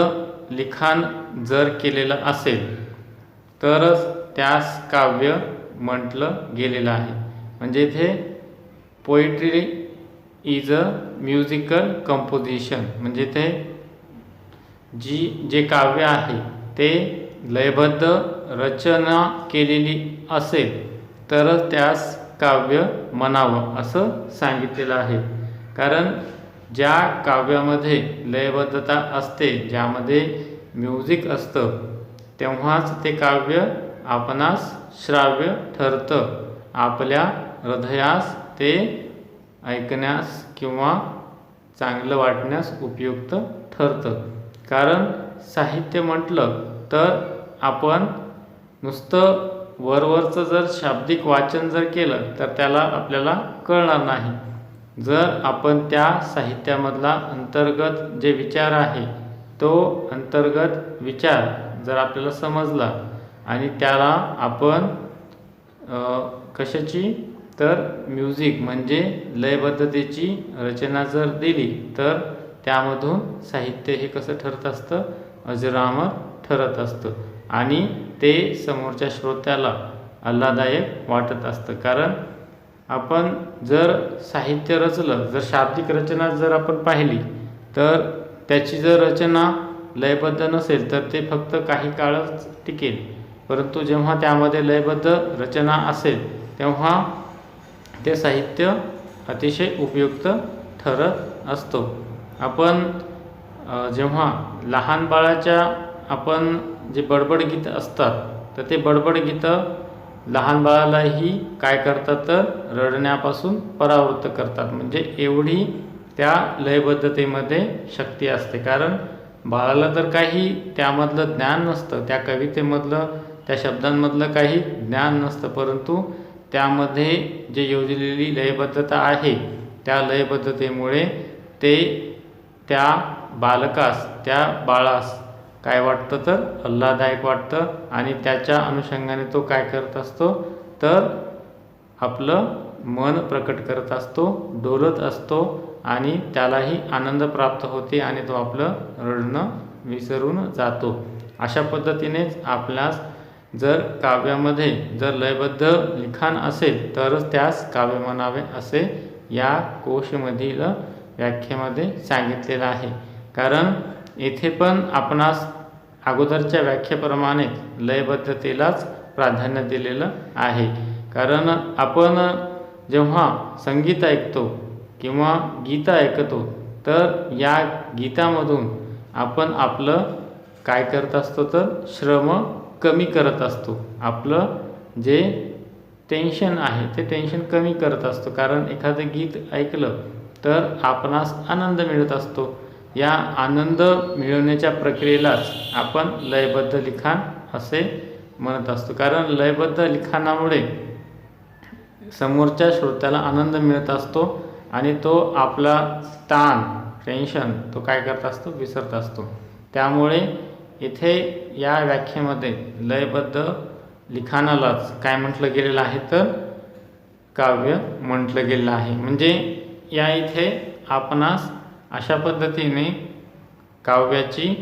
Speaker 1: लिखाण जर केलेलं असेल तरच त्यास काव्य म्हटलं गेलेलं आहे. म्हणजे इथे poetry is a musical composition म्हणजे ते जे काव्य आहे ते लयबद्ध रचना केलेली असेल तरच त्यास काव्य म्हणावं असं सांगितलेलं आहे. कारण ज्या काव्यामध्ये लयबद्धता असते, ज्यामध्ये म्युझिक असतं, तेव्हाच ते काव्य आपणास श्राव्य ठरतं. आपल्या हृदयास ते ऐकण्यास किंवा चांगलं वाटण्यास उपयुक्त ठरतं. कारण साहित्य म्हटलं तर आपण नुसतं वरवरचं जर शाब्दिक वाचन जर केलं तर त्याला आपल्याला कळणार नाही. जर आपण त्या साहित्यामधला अंतर्गत जे विचार आहे तो अंतर्गत विचार जर आपल्याला समजला आणि त्याला आपण कशाची तर म्युझिक म्हणजे लयबद्धतेची रचना जर दिली तर त्यामधून साहित्य हे कसं ठरत असतं, अजरामर ठरत असतं आणि ते समोरच्या श्रोत्याला आल्हाददायक वाटत असतं. कारण आपण जर साहित्य रचलं, जर शाब्दिक रचना जर आपण पाहिली तर त्याची जर रचना लयबद्ध नसेल तर ते फक्त काही काळच टिकेल. परंतु जेव्हा त्यामध्ये लयबद्ध रचना असेल तेव्हा ते साहित्य अतिशय उपयुक्त ठरत असतो. आपण जेव्हा लहान बाळाच्या आपण जे बडबड गीतं असतात तर ते बडबड गीतं लहान बाळालाही काय करतात तर रडण्यापासून परावृत्त करतात. म्हणजे एवढी त्या लयबद्धतेमध्ये शक्ती असते. कारण बाळाला तर काही त्यामधलं ज्ञान नसतं, त्या कवितेमधलं त्या शब्दांमधलं काही ज्ञान नसतं, परंतु त्यामध्ये जे योजलेली लयबद्धता आहे त्या लयबद्धतेमुळे ते त्या बालकास त्या बाळास काय वाटतं तर आल्हाददायक वाटतं आणि त्याच्या अनुषंगाने तो काय करत असतो तर आपलं मन प्रकट करत असतो, डोलत असतो आणि त्यालाही आनंद प्राप्त होते आणि तो आपलं रडणं विसरून जातो. अशा पद्धतीनेच आपल्यास जर काव्यामध्ये जर लयबद्ध लिखाण असेल तरच त्यास काव्य म्हणावे असे या कोशमधील व्याख्येमध्ये सांगितलेलं आहे. कारण येथे पण आपणास अगोदरच्या व्याख्येप्रमाणे लयबद्धतेलाच प्राधान्य दिलेलं आहे. कारण आपण जेव्हा संगीत ऐकतो किंवा गीत ऐकतो तर या गीतामधून आपण आपलं काय करत असतो तर श्रम कमी करत असतो. आपलं जे टेन्शन आहे ते टेन्शन कमी करत असतो. कारण एखादं गीत ऐकलं तर आपणास आनंद मिळत असतो. या आनंद मिळवण्याच्या प्रक्रियेलाच आपण लयबद्ध लिखाण असे म्हणत असतो. कारण लयबद्ध लिखाणामुळे समोरच्या श्रोत्याला आनंद मिळत असतो आणि तो आपला ताण टेन्शन तो काय करत असतो विसरत असतो. त्यामुळे इथे या व्याख्येमध्ये लयबद्ध लिखाणालाच काय म्हटलं गेलेलं आहे तर काव्य म्हटलं गेलेलं आहे. म्हणजे या इथे आपणास अशा पद्धतीने काव्याची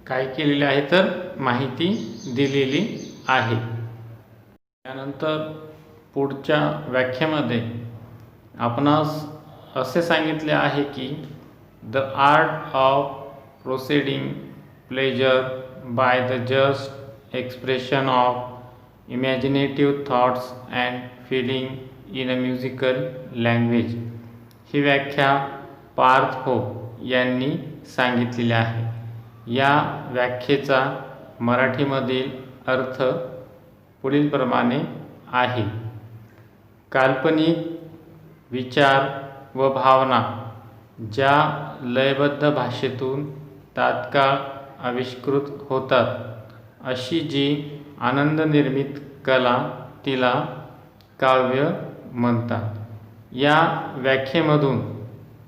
Speaker 1: काय केलेली आहे तर माहिती दिलेली आहे. त्यानंतर पुढच्या व्याख्येमध्ये आपणास असे सांगितले आहे की the art of proceeding pleasure by the just expression of imaginative thoughts and feeling in a musical language ही व्याख्या पार्थ होप यांनी सांगितलेली आहे. या व्याख्येचा मराठीमधील अर्थ पुढीलप्रमाणे आहे. काल्पनिक विचार व भावना ज्या लयबद्ध भाषेतून तात्काळ आविष्कृत होतात अशी जी आनंद निर्मित कला तिला काव्य म्हणतात. या व्याख्येमधून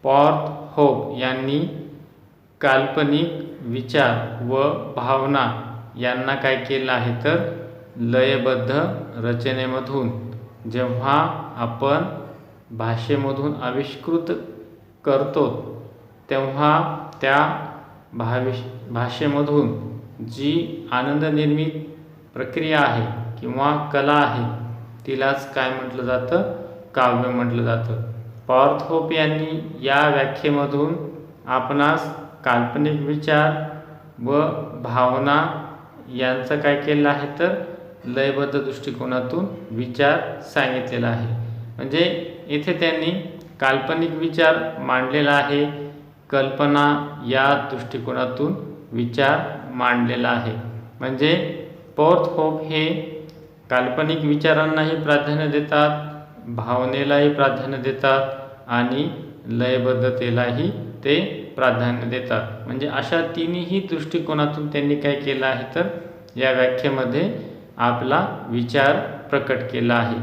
Speaker 1: पार्थ होप यांनी काल्पनिक विचार व भावना यांना काय केलं आहे तर लयबद्ध रचनेमधून जेव्हा आपण भाषेमधून आविष्कृत करतो तेव्हा त्या भाषेमधून जी आनंद निर्मित प्रक्रिया आहे किंवा कला आहे तिलाच काय म्हटलं जातं काव्य म्हटलं जातं. पार्थ होप यांनी या व्याख्येमधून आपणास काल्पनिक विचार व भावना यांचं काय केलं आहे तर लयबद्ध दृष्टिकोनातून विचार सांगितलेला आहे. म्हणजे इथे त्यांनी काल्पनिक विचार मांडलेला आहे, कल्पना या दृष्टिकोनातून विचार मांडलेला आहे. म्हणजे पार्थ होप हे काल्पनिक विचारांनाही प्राधान्य देतात, भावनेलाही प्राधान्य देतात आणि लयबद्धतेलाही ते प्राधान्य देतात. म्हणजे अशा तिन्ही दृष्टिकोनातून त्यांनी काय केलं आहे तर या व्याख्येमध्ये आपला विचार प्रकट केला आहे.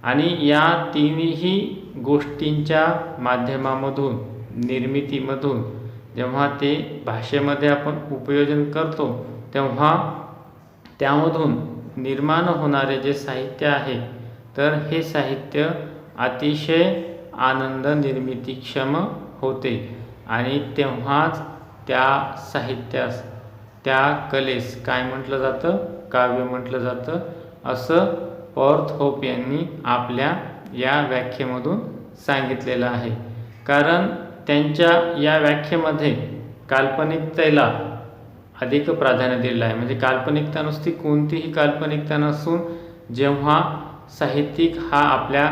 Speaker 1: आणि या तिन्ही गोष्टींच्या माध्यमामधून निर्मितीमधून जेव्हा ते भाषेमध्ये आपण उपयोजन करतो तेव्हा त्यामधून निर्माण होणारे जे साहित्य आहे तर हे साहित्य अतिशय आनंद निर्मितीक्षम होते आणि तेव्हाच त्या साहित्यास त्या कलेस काय म्हटलं जातं काव्य म्हटलं जातं असं पार्थ होप यांनी आपल्या या व्याख्येमधून सांगितलेलं आहे. कारण त्यांच्या या व्याख्येमध्ये काल्पनिकतेला अधिक प्राधान्य दिलेलं आहे. म्हणजे काल्पनिकता नुसती कोणतीही काल्पनिकता नसून जेव्हा साहित्यिक हा आपल्या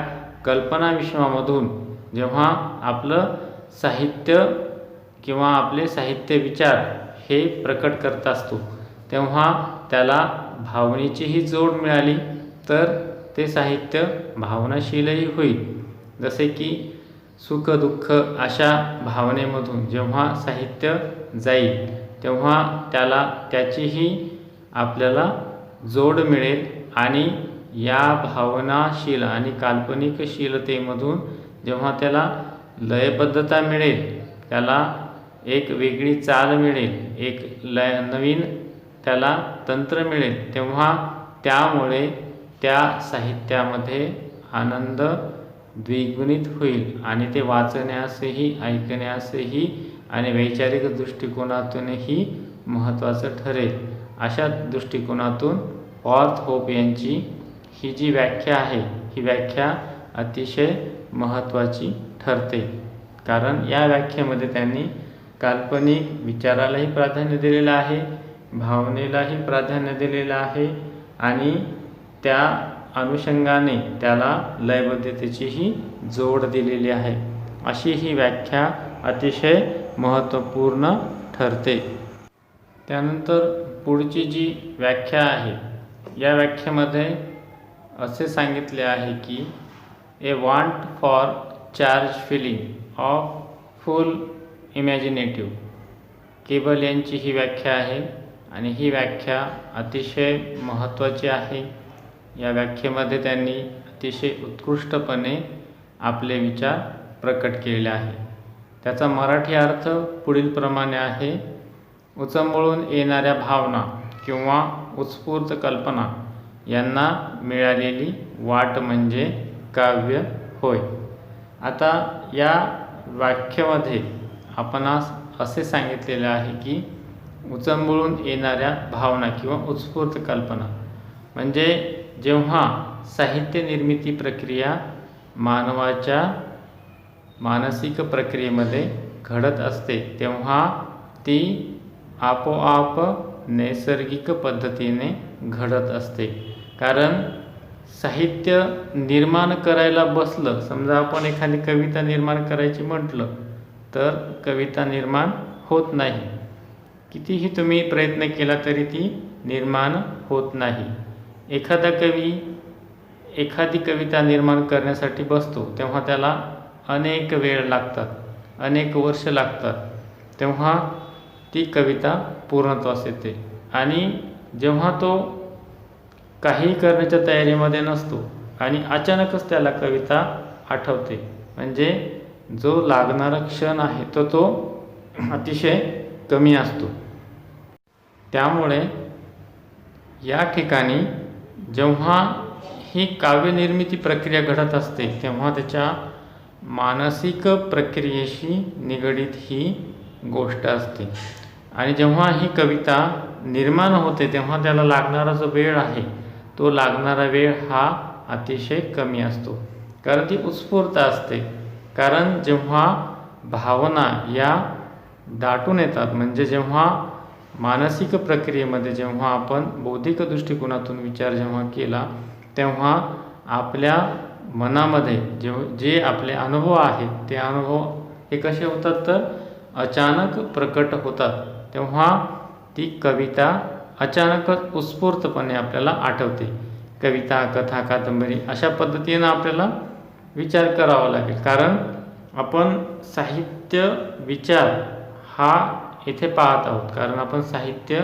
Speaker 1: कल्पना विश्वामधून जेव्हा आपलं साहित्य किंवा आपले साहित्य विचार हे प्रकट करत असतो तेव्हा त्याला भावनेचीही जोड मिळाली तर ते साहित्य भावनाशीलही होईल. जसे की सुख दुःख अशा भावनेमधून जेव्हा साहित्य जाईल तेव्हा त्याला त्याचीही आपल्याला जोड मिळेल आणि या भावनाशील आणि काल्पनिकशीलतेमधून जेव्हा त्याला लयबद्धता मिळेल, त्याला एक वेगळी चाल मिळेल, एक नवीन त्याला तंत्र मिळेल, तेव्हा त्यामुळे त्या साहित्यामध्ये आनंद द्विगुणित होईल आणि ते वाचण्यासही, ऐकण्यासही आणि वैचारिक दृष्टिकोनातूनही महत्त्वाचं ठरेल. अशा दृष्टिकोनातून पॉर्थ होप यांची ही जी व्याख्या आहे, ही व्याख्या अतिशय महत्त्वाची ठरते. कारण या व्याख्येमध्ये त्यांनी काल्पनिक विचारालाही प्राधान्य दिलेलं आहे, भावनेलाही प्राधान्य दिलेलं आहे आणि त्या अनुषंगाने त्याला लयबद्धतेचीही जोड दिलेली आहे. अशी ही व्याख्या अतिशय महत्त्वपूर्ण ठरते. त्यानंतर पुढची जी व्याख्या आहे, या व्याख्येमध्ये असे सांगितले आहे की a want for charge feeling of full imaginative. Keble यांची ही व्याख्या आहे आणि ही व्याख्या अतिशय महत्त्वाची आहे. या व्याख्येमध्ये त्यांनी अतिशय उत्कृष्टपणे आपले विचार प्रकट केलेले आहे. त्याचा मराठी अर्थ पुढीलप्रमाणे आहे. उचंबळून येणाऱ्या भावना किंवा उत्स्फूर्त कल्पना यांना मिळालेली वाट म्हणजे काव्य होय. आता या व्याख्येमध्ये आपणास असे सांगितलेले आहे की उचंबळून येणाऱ्या भावना किंवा उत्स्फूर्त कल्पना म्हणजे जेव्हा साहित्य निर्मिती प्रक्रिया मानवाच्या मानसिक प्रक्रियेमध्ये घडत असते, तेव्हा ती आपोआप नैसर्गिक पद्धतीने घडत असते. कारण साहित्य निर्माण करायला बसलं, समजा आपण एखादी कविता निर्माण करायची म्हटलं तर कविता निर्माण होत नाही. कितीही तुम्ही प्रयत्न केला तरी ती निर्माण होत नाही. एखादा कवी एखादी कविता निर्माण करण्यासाठी बसतो तेव्हा त्याला अनेक वेळ लागतात, अनेक वर्ष लागतात, तेव्हा ती कविता पूर्णत्वास येते. आणि जेव्हा तो काही करण्याच्या तयारीमध्ये नसतो आणि अचानकच त्याला कविता आठवते, म्हणजे जो लागणारा क्षण आहे तो अतिशय कमी असतो. त्यामुळे या ठिकाणी जेव्हा ही काव्यनिर्मिती प्रक्रिया घडत असते तेव्हा त्याच्या मानसिक प्रक्रियेशी निगडीत ही गोष्ट असते. आणि जेव्हा ही कविता निर्माण होते तेव्हा त्याला लागणारा जो वेळ आहे तो लागणारा वेळ हा अतिशय कमी असतो, कारण ती उत्स्फूर्त असते. कारण जेव्हा भावना या दाटून येतात, म्हणजे जेव्हा मानसिक प्रक्रियेमध्ये जेव्हा आपण बौद्धिक दृष्टिकोनातून विचार जेव्हा केला तेव्हा आपल्या मनामध्ये जे आपले अनुभव आहेत ते अनुभव हे कसे होतात तर अचानक प्रकट होतात. तेव्हा ती कविता अचानकच उत्स्फूर्तपणे आपल्याला आठवते. कविता, कथा, कादंबरी अशा पद्धतीनं आपल्याला विचार करावा लागेल. कारण आपण साहित्य विचार हा इथे पाहत आहोत, कारण आपण साहित्य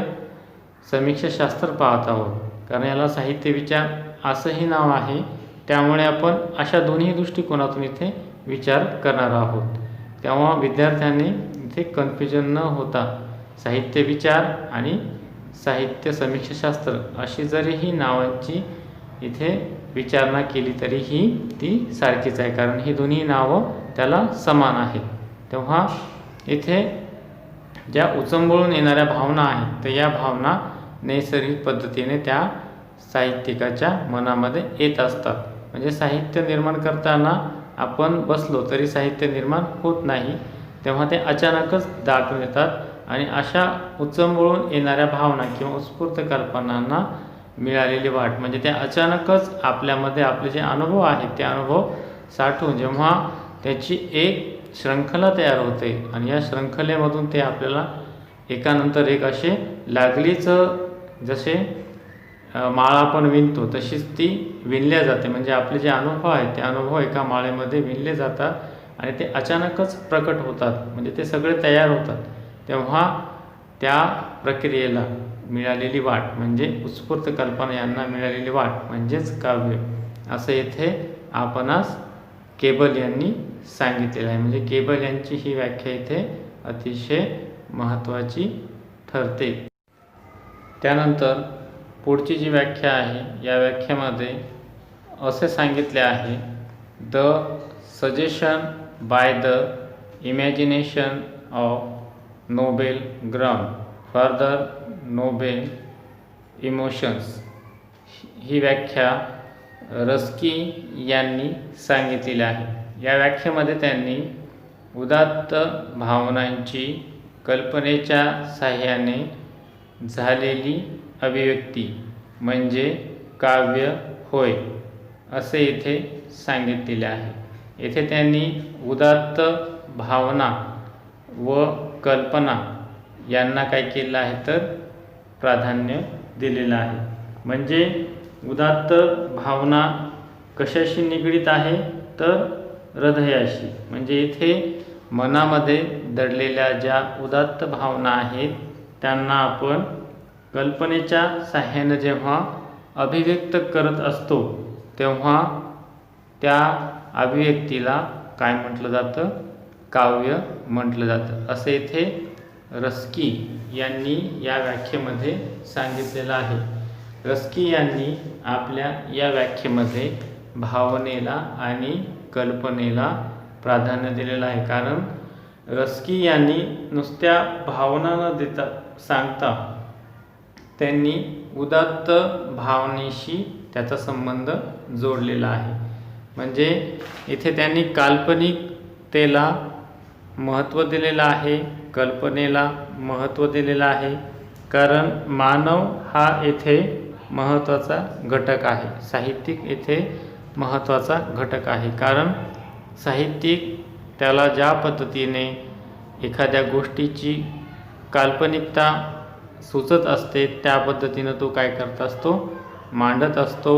Speaker 1: समीक्षाशास्त्र पाहत आहोत, कारण याला साहित्य विचार असंही नाव आहे. त्यामुळे आपण अशा दोन्ही दृष्टिकोनातून इथे विचार करणार आहोत. तेव्हा विद्यार्थ्यांनी इथे कन्फ्युजन न होता साहित्य विचार आणि साहित्य समीक्षाशास्त्र अशी जरी ही नावांची इथे विचारणा केली तरीही ती सारखीच आहे, कारण ही दोन्ही नावं त्याला समान आहेत. तेव्हा इथे ज्या उचंबळून येणाऱ्या भावना आहेत तर या भावना नैसर्गिक पद्धतीने त्या साहित्यिकाच्या मनामध्ये येत असतात. म्हणजे साहित्य निर्माण करताना आपण बसलो तरी साहित्य निर्माण होत नाही, तेव्हा ते अचानकच दाटून येतात. आणि अशा उचंबळून येणाऱ्या भावना किंवा उत्स्फूर्त कल्पनांना मिळालेली वाट म्हणजे त्या अचानकच आपल्यामध्ये आपले जे अनुभव आहेत ते अनुभव साठवून जेव्हा त्याची एक शृंखला तयार होते आणि या शृंखलेमधून ते आपल्याला एकानंतर एक असे लागलीच जसे माळा आपण विणतो तशीच ती विणल्या जाते. म्हणजे आपले जे अनुभव आहेत ते अनुभव एका माळेमध्ये विणले जातात आणि ते अचानकच प्रकट होतात, म्हणजे ते सगळे तयार होतात. तेव्हा त्या प्रक्रियेला मिळालेली वाट म्हणजे उत्स्फूर्त कल्पना यांना मिळालेली वाट म्हणजेच काव्य असं येथे आपणास केबल यांनी सांगितलेलं आहे. म्हणजे केबल यांची ही व्याख्या इथे अतिशय महत्त्वाची ठरते. त्यानंतर पुढची जी व्याख्या आहे या व्याख्येमध्ये असे सांगितले आहे the suggestion by the imagination of noble ground further noble emotions. ही व्याख्या रस्की यांनी सांगितलेली आहे. या व्याख्येमध्ये त्यांनी उदात्त भावनांची कल्पनेच्या साहाय्याने झालेली अभिव्यक्ती म्हणजे काव्य होय असे येथे सांगितलेले आहे. येथे त्यांनी उदात्त भावना व कल्पना यांना काय केलं आहे तर प्राधान्य दिलेलं आहे. म्हणजे उदात्त भावना कशाशी निगडीत आहे तर हृदयाशी. म्हणजे इथे मनामध्ये दडलेल्या ज्या उदात्त भावना आहेत त्यांना आपण कल्पनेच्या साहाय्याने जेव्हा अभिव्यक्त करत असतो तेव्हा त्या अभिव्यक्तीला काय म्हटलं जातं, काव्य म्हटलं जातं असे इथे रस्की यांनी या व्याख्येमध्ये सांगितलेलं आहे. रस्की यांनी आपल्या या व्याख्येमध्ये भावनेला आणि कल्पनेला प्राधान्य दिलेलं आहे. कारण रस्की यांनी नुसत्या भावना न देता सांगता त्यांनी उदात्त भावनेशी त्याचा संबंध जोडलेला आहे. म्हणजे इथे त्यांनी काल्पनिकतेला महत्त्व दिलेलं आहे, कल्पनेला महत्त्व दिलेलं आहे. कारण मानव हा येथे महत्त्वाचा घटक आहे, साहित्यिक येथे महत्त्वाचा घटक आहे. कारण साहित्यिक त्याला ज्या पद्धतीने एखाद्या गोष्टीची काल्पनिकता सुचत असते त्या पद्धतीनं तो काय करत असतो, मांडत असतो.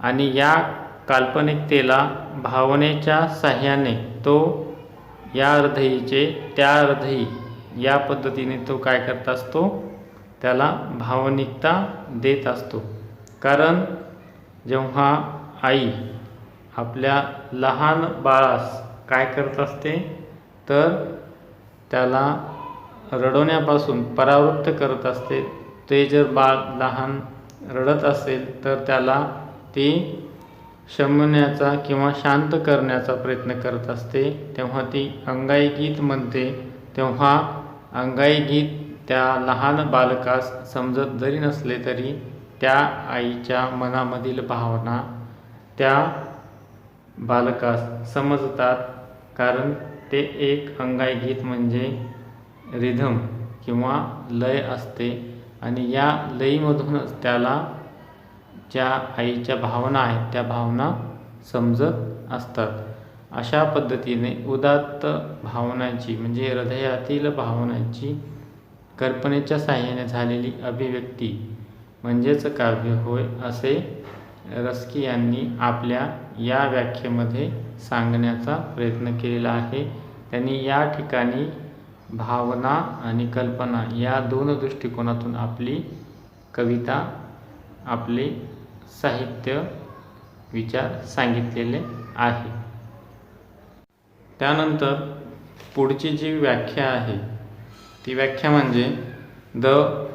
Speaker 1: आणि या काल्पनिकतेला भावनेच्या साहाय्याने तो या हृदयीचे त्या हृदयी या पद्धतीने तो काय करत असतो, त्याला भावनिकता देत असतो. कारण जेव्हा आई आपल्या लहान बाळास काय करत असते तर त्याला रडवण्यापासून परावृत्त करत असते. ते जर बाळ लहान रडत असेल तर त्याला ती शमवण्याचा किंवा शांत करण्याचा प्रयत्न करत असते. तेव्हा ती अंगाई गीत म्हणते. तेव्हा अंगाई गीत त्या लहान बालकास समजत जरी नसले तरी त्या आईच्या मनामधील भावना त्या बालकास समजतात. कारण ते एक अंगाई गीत म्हणजे रिधम किंवा लय असते आणि या लयीमधूनच त्याला ज्या आईच्या भावना आहेत त्या भावना समजत असतात. अशा पद्धतीने उदात्त भावनांची म्हणजे हृदयातील भावनांची कल्पनेच्या साहाय्याने झालेली अभिव्यक्ती म्हणजेच काव्य होय असे रस्की यांनी आपल्या या व्याख्येमध्ये सांगण्याचा प्रयत्न केलेला आहे. त्यांनी या ठिकाणी भावना आणि कल्पना या दोन दृष्टिकोनातून आपली कविता, आपले साहित्य विचार सांगितलेले आहे. त्यानंतर पुढची जी व्याख्या आहे ती व्याख्या म्हणजे the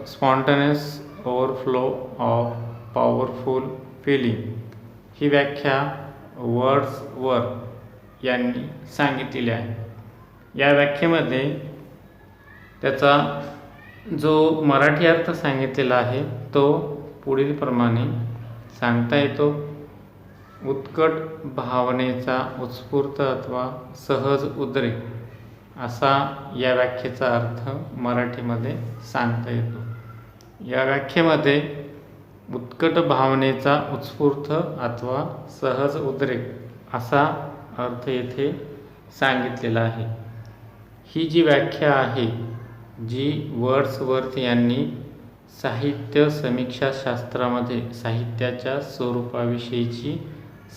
Speaker 1: spontaneous overflow of powerful feeling. ही व्याख्या वर्ड्सवर्थ यांनी सांगितलेली आहे. या व्याख्येमध्ये त्याचा जो मराठी अर्थ सांगितलेला आहे तो पुढील प्रमाणे सांगता येतो. उत्कट भावनेचा उत्स्फूर्त अथवा सहज उद्रेक असा या व्याख्येचा अर्थ मराठीमध्ये सांगता येतो. या व्याख्येमध्ये उत्कट भावनेचा उत्स्फूर्त अथवा सहज उद्रेक असा अर्थ येथे सांगितलेला आहे. ही जी व्याख्या आहे जी वर्ड्सवर्थ यांनी साहित्य समीक्षा शास्त्रामध्ये साहित्याच्या स्वरूपाविषयीची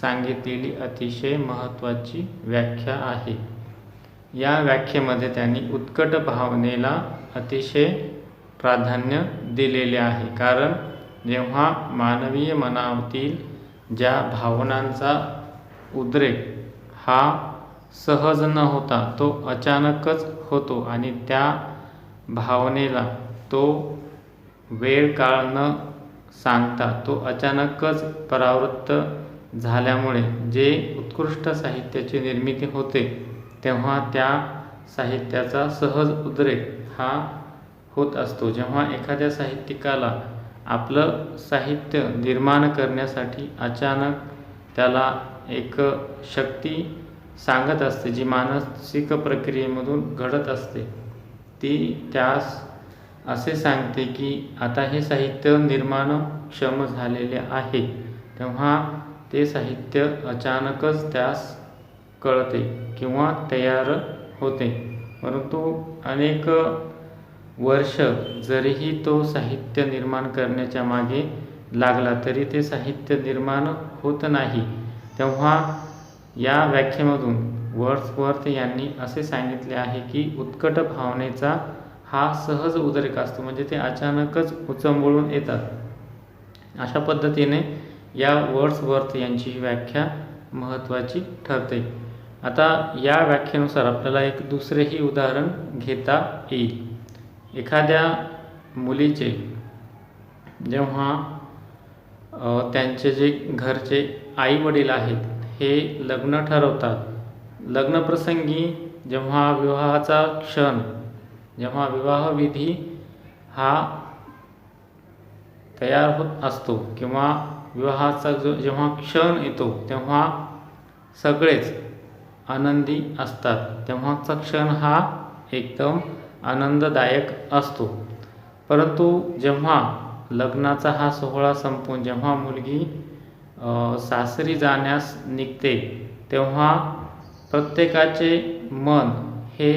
Speaker 1: सांगितलेली अतिशय महत्त्वाची व्याख्या आहे. या व्याख्येमध्ये त्यांनी उत्कट भावनेला अतिशय प्राधान्य दिलेले आहे. कारण जेव्हा मानवीय मनातील ज्या भावनांचा उद्रेक हा सहज न होता तो अचानकच होतो आणि त्या भावनेला तो वेळ काळ न सांगता तो अचानकच परावृत्त झाल्यामुळे जे उत्कृष्ट साहित्याची निर्मिती होते तेव्हा त्या साहित्याचा सहज उद्रेक हा होत असतो. जेव्हा एखाद्या साहित्यिकाला आपलं साहित्य निर्माण करण्यासाठी अचानक त्याला एक शक्ती सांगत असते, जी मानसिक प्रक्रियेमधून घडत असते, ती त्यास असे सांगते की आता हे साहित्य निर्माणक्षम झालेले आहे. तेव्हा ते साहित्य अचानकच त्यास कळते किंवा तयार होते. परंतु अनेक वर्ष जरीही तो साहित्य निर्माण करण्याच्या मागे लागला तरी ते साहित्य निर्माण होत नाही. तेव्हा या व्याख्येमधून वर्ड्सवर्थ यांनी असे सांगितले आहे की उत्कट भावनेचा हा सहज उद्रेक असतो, म्हणजे ते अचानकच उचंबळून येतात. अशा पद्धतीने या वर्ड्सवर्थ यांची ही व्याख्या महत्त्वाची ठरते. आता या व्याख्येनुसार आपल्याला एक दुसरेही उदाहरण घेता येईल. एखाद्या मुलीचे जेव्हा त्यांचे जे घरचे आई वडील आहेत हे लग्न ठरवतात, लग्नप्रसंगी जेव्हा विवाहाचा क्षण, जेव्हा विवाहविधी हा तयार होत असतो किंवा विवाहाचा जेव्हा क्षण येतो तेव्हा सगळेच आनंदी असतात. तेव्हाचा क्षण हा एकदम आनंददायक असतो. परंतु जेव्हा लग्नाचा हा सोहळा संपून जेव्हा मुलगी सासरी जाण्यास निघते तेव्हा प्रत्येकाचे मन हे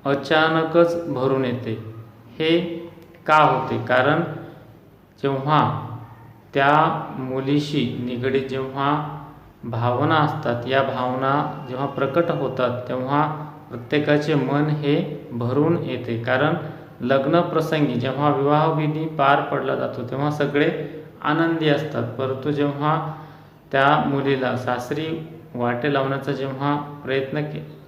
Speaker 1: अचानकच भरून येते. हे का होते? कारण जेव्हा त्या मुलीशी निगडीत जेव्हा भावना असतात, या भावना जेव्हा प्रकट होतात तेव्हा प्रत्येकाचे मन हे भरून येते. कारण लग्नप्रसंगी जेव्हा विवाहविधी पार पडला जातो तेव्हा सगळे आनंदी असतात. परंतु जेव्हा त्या मुलीला सासरी वाटे लावण्याचा जेव्हा प्रयत्न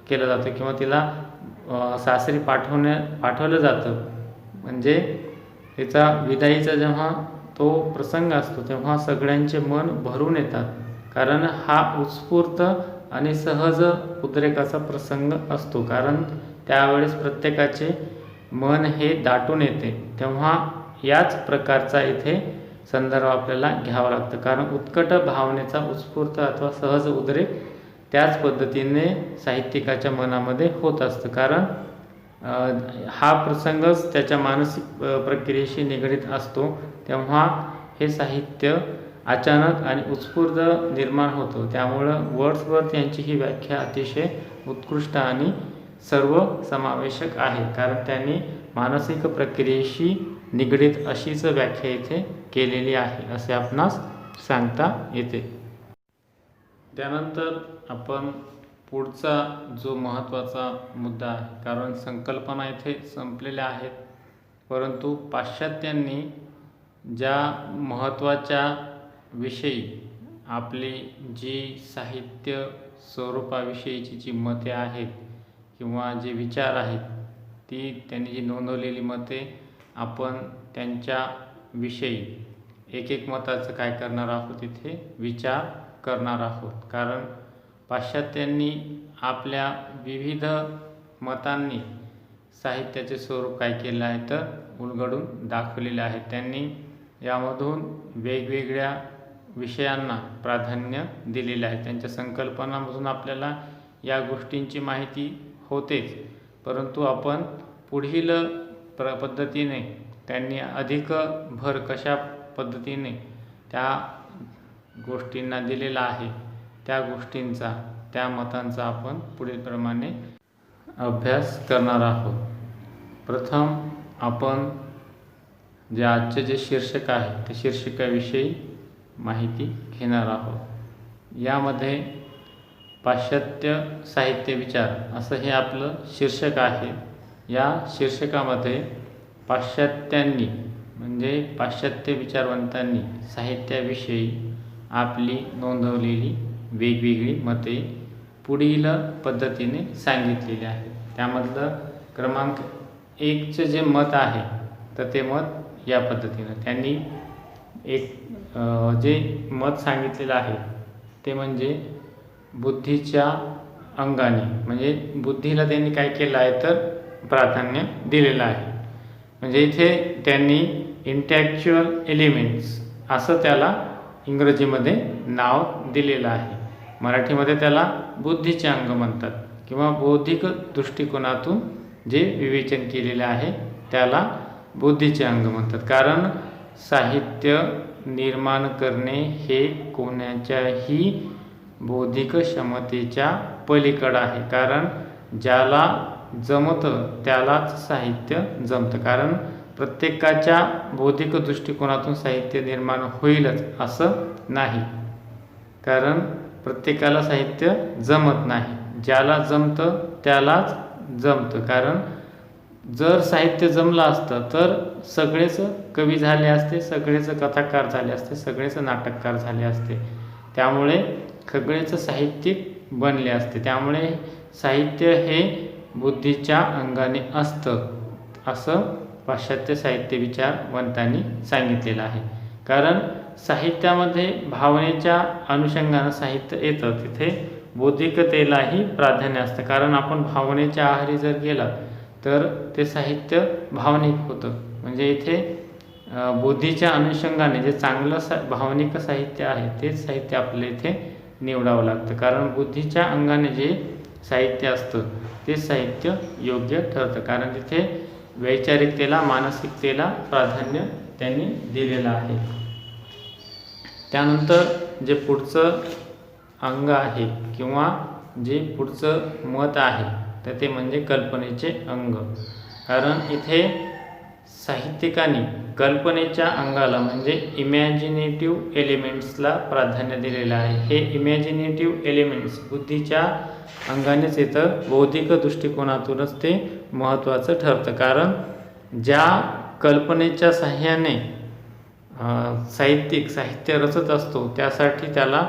Speaker 1: केला जातो किंवा तिला सासरी पाठवलं जातं, म्हणजे तिचा विदाईचा जेव्हा तो प्रसंग असतो तेव्हा सगळ्यांचे मन भरून येतात. कारण हा उत्स्फूर्त आणि सहज उद्रेकाचा प्रसंग असतो. कारण त्यावेळेस प्रत्येकाचे मन हे दाटून येते. तेव्हा याच प्रकारचा इथे संदर्भ आपल्याला घ्यावा लागतो. कारण उत्कट भावनेचा उत्स्फूर्त अथवा सहज उद्रेक त्याच पद्धतीने साहित्यिकाच्या मनामध्ये होत असतं. कारण हा प्रसंगच त्याच्या मानसिक प्रक्रियेशी निगडीत असतो. तेव्हा हे साहित्य अचानक आणि उत्स्फूर्त निर्माण होतो. त्यामुळं वर्ड्सवर्थ यांची ही व्याख्या अतिशय उत्कृष्ट आणि सर्वसमावेशक आहे. कारण त्यांनी मानसिक प्रक्रियेशी निगडीत अशीच व्याख्या इथे केलेली आहे असे आपणास सांगता येते. त्यानंतर आपण पुढचा जो महत्त्वाचा मुद्दा आहे, कारण संकल्पना इथे संपलेल्या आहेत, परंतु पाश्चात्यांनी ज्या महत्त्वाच्या विषयी आपली जी साहित्य स्वरूपाविषयीची जी मते आहेत किंवा जे विचार आहेत, ती त्यांनी जी नोंदवलेली मते आपण त्यांच्याविषयी एक एक मताचं काय करणार आहोत, इथे विचार करणार आहोत. कारण पाश्चात्यांनी आपल्या विविध मतांनी साहित्याचे स्वरूप काय केलं आहे तर उलगडून दाखवलेले आहे. त्यांनी यामधून वेगवेगळ्या विषयांना प्राधान्य दिलेले आहे. त्यांच्या संकल्पनामधून आपल्याला या गोष्टींची माहिती होतेच, परंतु आपण पुढील पद्धतीने त्यांनी अधिक भर कशा पद्धतीने त्या गोष्टींना दिलेला आहे, त्या गोष्टींचा, त्या मतांचा आपण पुढीलप्रमाणे अभ्यास करणार आहोत. प्रथम आपण जे आजचे जे शीर्षक आहे त्या शीर्षकाविषयी माहिती घेणार आहोत. यामध्ये पाश्चात्य साहित्य विचार असं हे आपलं शीर्षक आहे. या शीर्षकामध्ये पाश्चात्यांनी म्हणजे पाश्चात्य विचारवंतांनी साहित्याविषयी आपली नोंदवलेली वेगवेगळी मते पुढील पद्धतीने सांगितलेली आहे. त्यामधलं क्रमांक 1चे जे मत आहे तर ते मत या पद्धतीनं त्यांनी एक जे मत सांगितलेलं आहे ते म्हणजे बुद्धीच्या अंगाने, म्हणजे बुद्धीला त्यांनी काय केलं आहे तर प्राधान्य दिलेलं आहे. म्हणजे इथे त्यांनी इंटॅक्च्युअल एलिमेंट्स असं त्याला इंग्रजीमध्ये नाव दिलेलं आहे. मराठीमध्ये त्याला बुद्धीचे अंग म्हणतात किंवा बौद्धिक दृष्टिकोनातून जे विवेचन केलेले आहे त्याला बुद्धीचे अंग म्हणतात. कारण साहित्य निर्माण करणे हे कोणाच्याही बौद्धिक क्षमतेच्या पलीकडं आहे. कारण ज्याला जमतं त्यालाच साहित्य जमतं. कारण प्रत्येकाच्या बौद्धिक दृष्टिकोनातून साहित्य निर्माण होईलच असं नाही. कारण प्रत्येकाला साहित्य जमत नाही. ज्याला जमतं त्यालाच जमतं. कारण जर साहित्य जमलं असतं तर सगळेच कवी झाले असते, सगळेच कथाकार झाले असते, सगळेच नाटककार झाले असते. त्यामुळे सगळेच साहित्यिक बनले असते. त्यामुळे साहित्य हे बुद्धीच्या अंगाने असतं असं पाश्चात्य साहित्य विचारवंतांनी सांगितलेलं आहे. कारण साहित्यामध्ये भावनेच्या अनुषंगानं साहित्य येतं, तिथे बौद्धिकतेलाही प्राधान्य असतं. कारण आपण भावनेच्या आहारी जर गेला तर ते साहित्य भावनिक होतं. म्हणजे इथे बुद्धीच्या अनुषंगाने जे चांगलं भावनिक साहित्य आहे तेच साहित्य आपल्या इथे निवडावं लागतं. कारण बुद्धीच्या अंगाने जे साहित्य असतं ते साहित्य योग्य ठरतं. कारण तिथे वैचारिकतेला, मानसिकतेला प्राधान्य त्यांनी दिलेलं आहे. त्यानंतर जे पुढचं अंग आहे किंवा जे पुढचं मत आहे तर ते म्हणजे कल्पनेचे अंग. कारण इथे साहित्यिकांनी कल्पनेच्या अंगाला म्हणजे इमॅजिनेटिव्ह एलिमेंट्सला प्राधान्य दिलेलं आहे. हे इमॅजिनेटिव्ह एलिमेंट्स बुद्धीच्या अंगानेच येतं, बौद्धिक दृष्टिकोनातूनच ते महत्त्वाचं ठरतं. कारण ज्या कल्पनेच्या साह्याने साहित्य रचत असतो त्यासाठी त्याला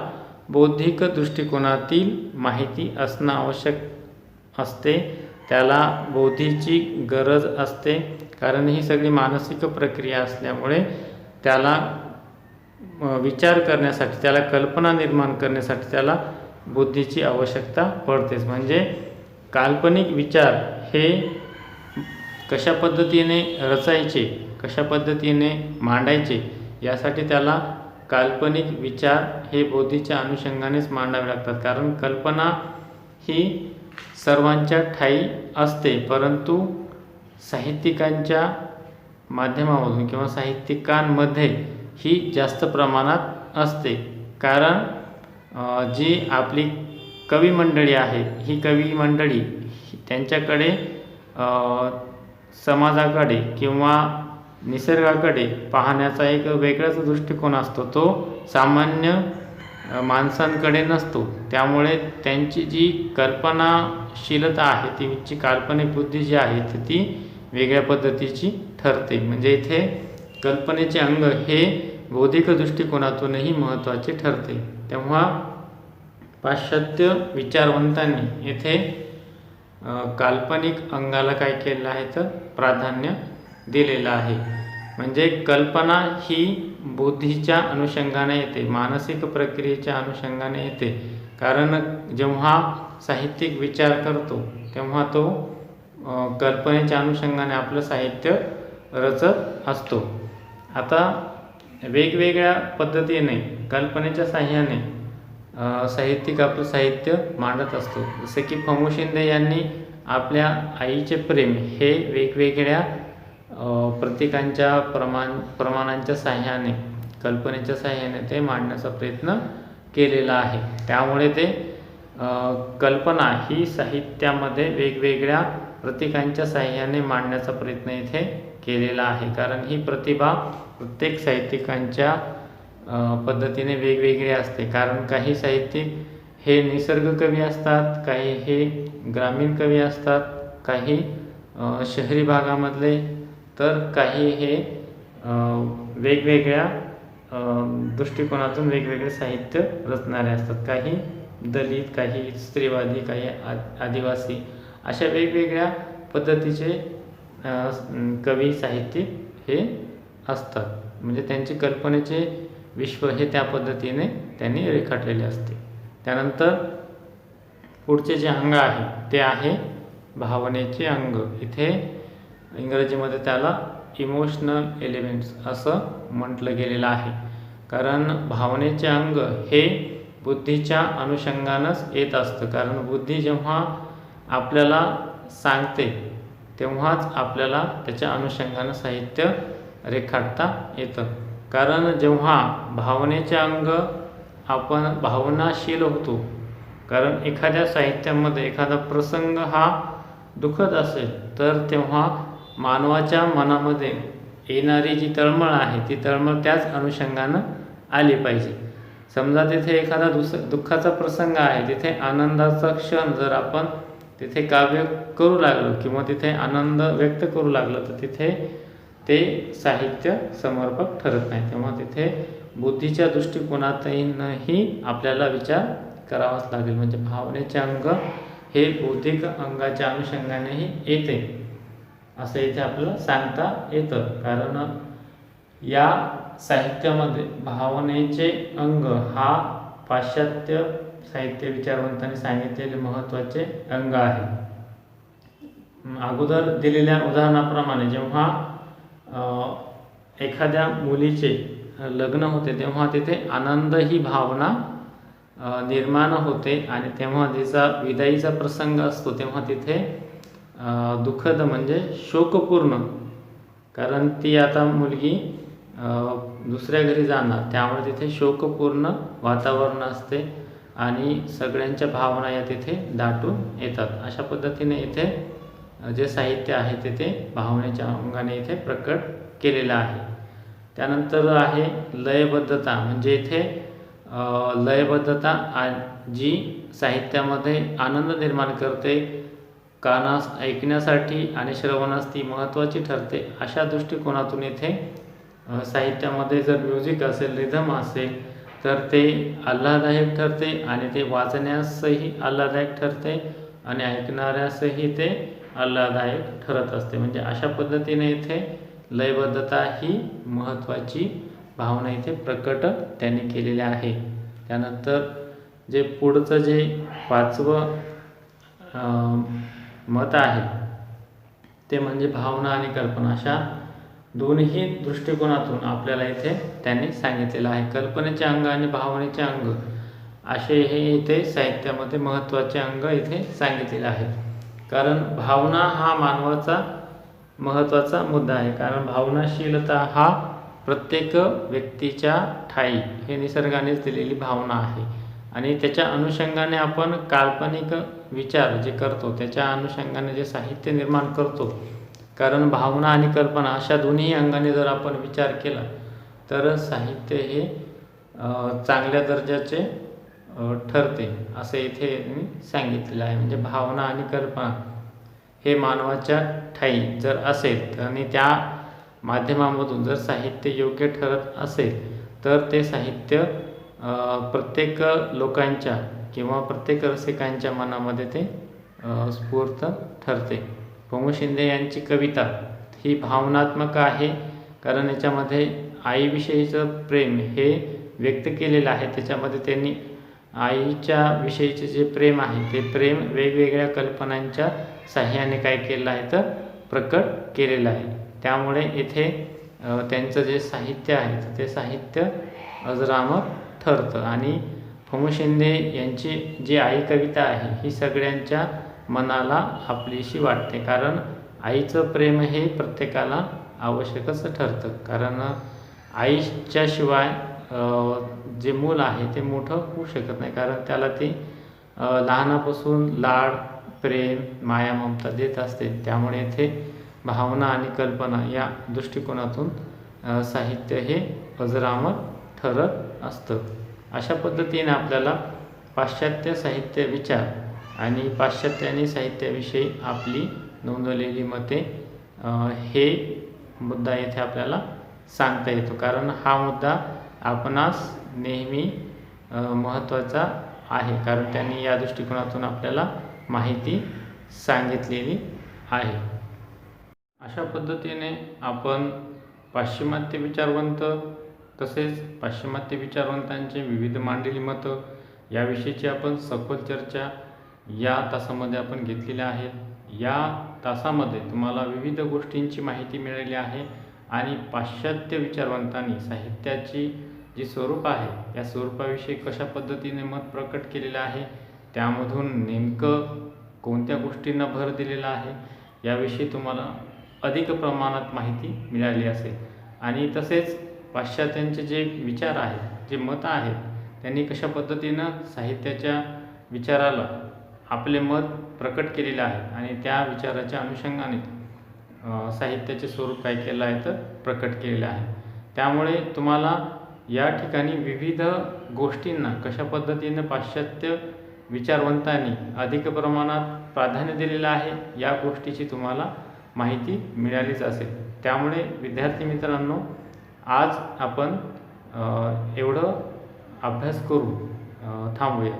Speaker 1: बौद्धिक दृष्टिकोनातील माहिती असणं आवश्यक असते. त्याला बुद्धीची गरज असते. कारण ही सगळी मानसिक प्रक्रिया असल्यामुळे त्याला विचार करण्यासाठी, त्याला कल्पना निर्माण करण्यासाठी त्याला बुद्धीची आवश्यकता पडतेच. म्हणजे काल्पनिक विचार हे कशा पद्धतीने रचायचे, कशा पद्धतीने मांडायचे यासाठी त्याला काल्पनिक विचार हे बुद्धीच्या अनुषंगानेच मांडावे लागतात. कारण कल्पना ही सर्वांच्या ठायी असते, परंतु साहित्यिकांच्या माध्यमामधून किंवा साहित्यिकांमध्ये ही जास्त प्रमाणात असते. कारण जी आपली कवी मंडळी आहे ही कवी मंडळी त्यांच्याकडे समाजाकडे किंवा निसर्गाकडे पाहण्याचा एक वेगळाच दृष्टिकोन असतो, तो सामान्य माणसांकडे नसतो. त्यामुळे त्यांची जी कल्पनाशीलता आहे, ती काल्पनिक बुद्धी जी आहे ती वेगळ्या पद्धतीची ठरते. म्हणजे इथे कल्पनेचे अंग हे बौद्धिक दृष्टिकोनातूनही महत्त्वाचे ठरते. तेव्हा पाश्चात्य विचारवंतांनी येथे काल्पनिक अंगाला काय केलेलं आहे तर प्राधान्य दिलेलं आहे. म्हणजे कल्पना ही बुद्धीच्या अनुषंगाने येते, मानसिक प्रक्रियेच्या अनुषंगाने येते. कारण जेव्हा साहित्यिक विचार करतो तेव्हा तो कल्पनेच्या अनुषंगाने आपलं साहित्य रचत असतो. आता वेगवेगळ्या पद्धतीने कल्पनेच्या साह्याने साहित्यिक आपलं साहित्य मांडत असतो. जसे की फ. मु. शिंदे यांनी आपल्या आईचे प्रेम हे वेगवेगळ्या प्रतीकांच्या प्रमाणांच्या साह्याने, कल्पनेच्या साह्याने ते मांडण्याचा प्रयत्न केलेला आहे. त्यामुळे ते कल्पना ही साहित्यामध्ये वेगवेगळ्या प्रतीकांच्या साह्याने मांडण्याचा प्रयत्न इथे केलेला आहे. कारण ही प्रतिभा प्रत्येक साहित्यिकांच्या पद्धतीने वेगवेगळी असते. कारण काही साहित्यिक हे निसर्ग कवी असतात, काही हे ग्रामीण कवी असतात, काही शहरी भागामधले, तर काही हे वेगवेगळ्या दृष्टिकोनातून वेगवेगळे साहित्य रचणारे असतात. काही दलित, काही स्त्रीवादी, काही आदिवासी, अशा वेगवेगळ्या पद्धतीचे कवी साहित्यिक हे असतात. म्हणजे त्यांचे कल्पनेचे विश्व हे त्या पद्धतीने त्यांनी रेखाटलेले असते. त्यानंतर पुढचे जे अंग आहे ते आहे भावनेचे अंग. इथे इंग्रजीमध्ये त्याला इमोशनल एलिमेंट्स असं म्हटलं गेलेलं आहे. कारण भावनेचे अंग हे बुद्धीच्या अनुषंगानंच येत असतं. कारण बुद्धी जेव्हा आपल्याला सांगते तेव्हाच आपल्याला त्याच्या अनुषंगानं साहित्य रेखाटता येतं. कारण जेव्हा भावनेचे अंग आपण भावनाशील होतो, कारण एखाद्या साहित्यामध्ये एखादा प्रसंग हा दुःखद असेल तर तेव्हा मानवाच्या मनामध्ये येणारी जी तळमळ आहे ती तळमळ त्याच अनुषंगानं आली पाहिजे. समजा तिथे एखादा दुःखाचा प्रसंग आहे, तिथे आनंदाचा क्षण जर आपण तिथे काव्य करू लागलो किंवा तिथे आनंद व्यक्त करू लागलो तर तिथे ते साहित्य समर्पक ठरत नाही. तेव्हा तिथे बुद्धीच्या दृष्टिकोनातूनही आपल्याला विचार करावाच लागेल. म्हणजे भावनेचे अंग हे बौद्धिक अंगाच्या अनुषंगानेही येते असं इथे आपल्याला सांगता येतं. कारण या साहित्यामध्ये भावनेचे अंग हा पाश्चात्य साहित्य विचारवंतांनी सांगितलेले महत्त्वाचे अंग आहे. अगोदर दिलेल्या उदाहरणाप्रमाणे जेव्हा एखाद्या मुलीचे लग्न होते तेव्हा तिथे आनंद ही भावना निर्माण होते आणि तेव्हा तिचा विदाईचा प्रसंग असतो तेव्हा तिथे दुःखद म्हणजे शोकपूर्ण, कारण ती आता मुलगी दुसऱ्या घरी जाणार त्यामुळे तिथे शोकपूर्ण वातावरण असते आणि सगळ्यांच्या भावना या तिथे दाटून येतात. अशा पद्धतीने इथे जे साहित्य आहे ते भावनेच्या अंगाने इथे प्रकट केलेलं आहे. त्यानंतर आहे लयबद्धता. म्हणजे इथे लयबद्धता जी साहित्यामध्ये आनंद निर्माण करते, कानास ऐकण्यासाठी आणि श्रवणास ती महत्त्वाची ठरते. अशा दृष्टिकोनातून इथे साहित्यामध्ये जर म्युझिक असेल, रिदम असेल तर ते आल्हाददायक ठरते आणि ते वाचण्यासही आल्हाददायक ठरते आणि ऐकणाऱ्यासही ते आल्हाददायक ठरत असते. म्हणजे अशा पद्धतीने इथे लयबद्धता ही महत्त्वाची भावना इथे प्रकट त्यांनी केलेली आहे. त्यानंतर जे पुढचं जे 5वं मत आहे ते म्हणजे भावना आणि कल्पना. अशा दोन्ही दृष्टिकोनातून आपल्याला इथे त्यांनी सांगितलेलं आहे. कल्पनेचे अंग आणि भावनेचे अंग असे हे इथे साहित्यामध्ये महत्त्वाचे अंग इथे सांगितलेले आहे. कारण भावना हा मानवाचा महत्त्वाचा मुद्दा आहे. कारण भावनाशीलता हा प्रत्येक व्यक्तीच्या ठायी हे निसर्गानेच दिलेली भावना आहे आणि त्याच्या अनुषंगाने आपण काल्पनिक विचार जे करतो त्याच्या अनुषंगाने जे साहित्य निर्माण करतो. कारण भावना आणि कल्पना अशा दोन्ही अंगाने जर आपण विचार केला तर साहित्य हे चांगल्या दर्जाचे ठरते असं इथे सांगितलेलं आहे. म्हणजे भावना आणि कल्पना हे मानवाच्या ठायी जर असेल आणि त्या माध्यमामधून जर साहित्य योग्य ठरत असेल तर ते साहित्य प्रत्येक लोकांच्या किंवा प्रत्येक रसिकांच्या मनामध्ये ते स्फूर्त ठरते. पं. शिंदे यांची कविता ही भावनात्मक आहे. कारण याच्यामध्ये आईविषयीचं प्रेम हे व्यक्त केलेलं आहे. त्याच्यामध्ये त्यांनी आईच्या विषयीचे जे प्रेम आहे ते प्रेम वेगवेगळ्या कल्पनांच्या साह्याने काय केलेलं आहे तर प्रकट केलेलं आहे. त्यामुळे इथे त्यांचं जे साहित्य आहे ते साहित्य अजरामर ठरतं. आणि पं. शिंदे यांची जी आई कविता आहे ही सगळ्यांच्या मनाला आपलीशी वाटते. कारण आईचं प्रेम हे प्रत्येकाला आवश्यकच ठरतं. कारण आईच्या शिवाय जे मूल आहे ते मोठं होऊ शकत नाही. कारण त्याला ती लहानापासून लाड, प्रेम, माया, ममता देत असते. त्यामुळे इथे भावना आणि कल्पना या दृष्टिकोनातून साहित्य हे अजरामर ठरत असतं. अशा पद्धतीने आपल्याला पाश्चात्य साहित्य विचार आणि पाश्चात्यानी साहित्याविषयी आपली नोंदवलेली मते हे मुद्दा येथे आपल्याला सांगता येतो. कारण हा मुद्दा आपणास नेहमी महत्त्वाचा आहे. कारण त्यांनी या दृष्टिकोनातून आपल्याला माहिती सांगितलेली आहे. अशा पद्धतीने आपण पाश्चिमात्य विचारवंत तसेच पाश्चिमात्य विचारवंतांचे विविध मांडलेली मतं याविषयीची आपण सखोल चर्चा या तासामध्ये आपण घेतलेल्या आहेत। या तासामध्ये तुम्हाला विविध गोष्टींची माहिती मिळाली आहे आणि पाश्चात्य विचारवंतांनी साहित्याची जी स्वरूप आहे या स्वरूपाविषयी कशा पद्धतीने मत प्रकट केलेलं आहे, त्यामधून नेमकं कोणत्या गोष्टींना भर दिलेला आहे याविषयी तुम्हाला अधिक प्रमाणात माहिती मिळाली असेल। आणि तसेच पाश्चात्यांचे जे विचार आहेत, जे मत आहेत, त्यांनी कशा पद्धतीनं साहित्याच्या विचाराला आपले मत प्रकट केलेले आहे आणि त्या विचाराच्या अनुषंगाने साहित्याचे स्वरूप काय केलं आहे तर प्रकट केलेलं आहे। त्यामुळे तुम्हाला या ठिकाणी विविध गोष्टींना कशा पद्धतीनं पाश्चात्य विचारवंतांनी अधिक प्रमाणात प्राधान्य दिलेलं आहे या गोष्टीची तुम्हाला माहिती मिळालीच असेल। त्यामुळे विद्यार्थी मित्रांनो, आज आपण एवढं अभ्यास करू थांबूया।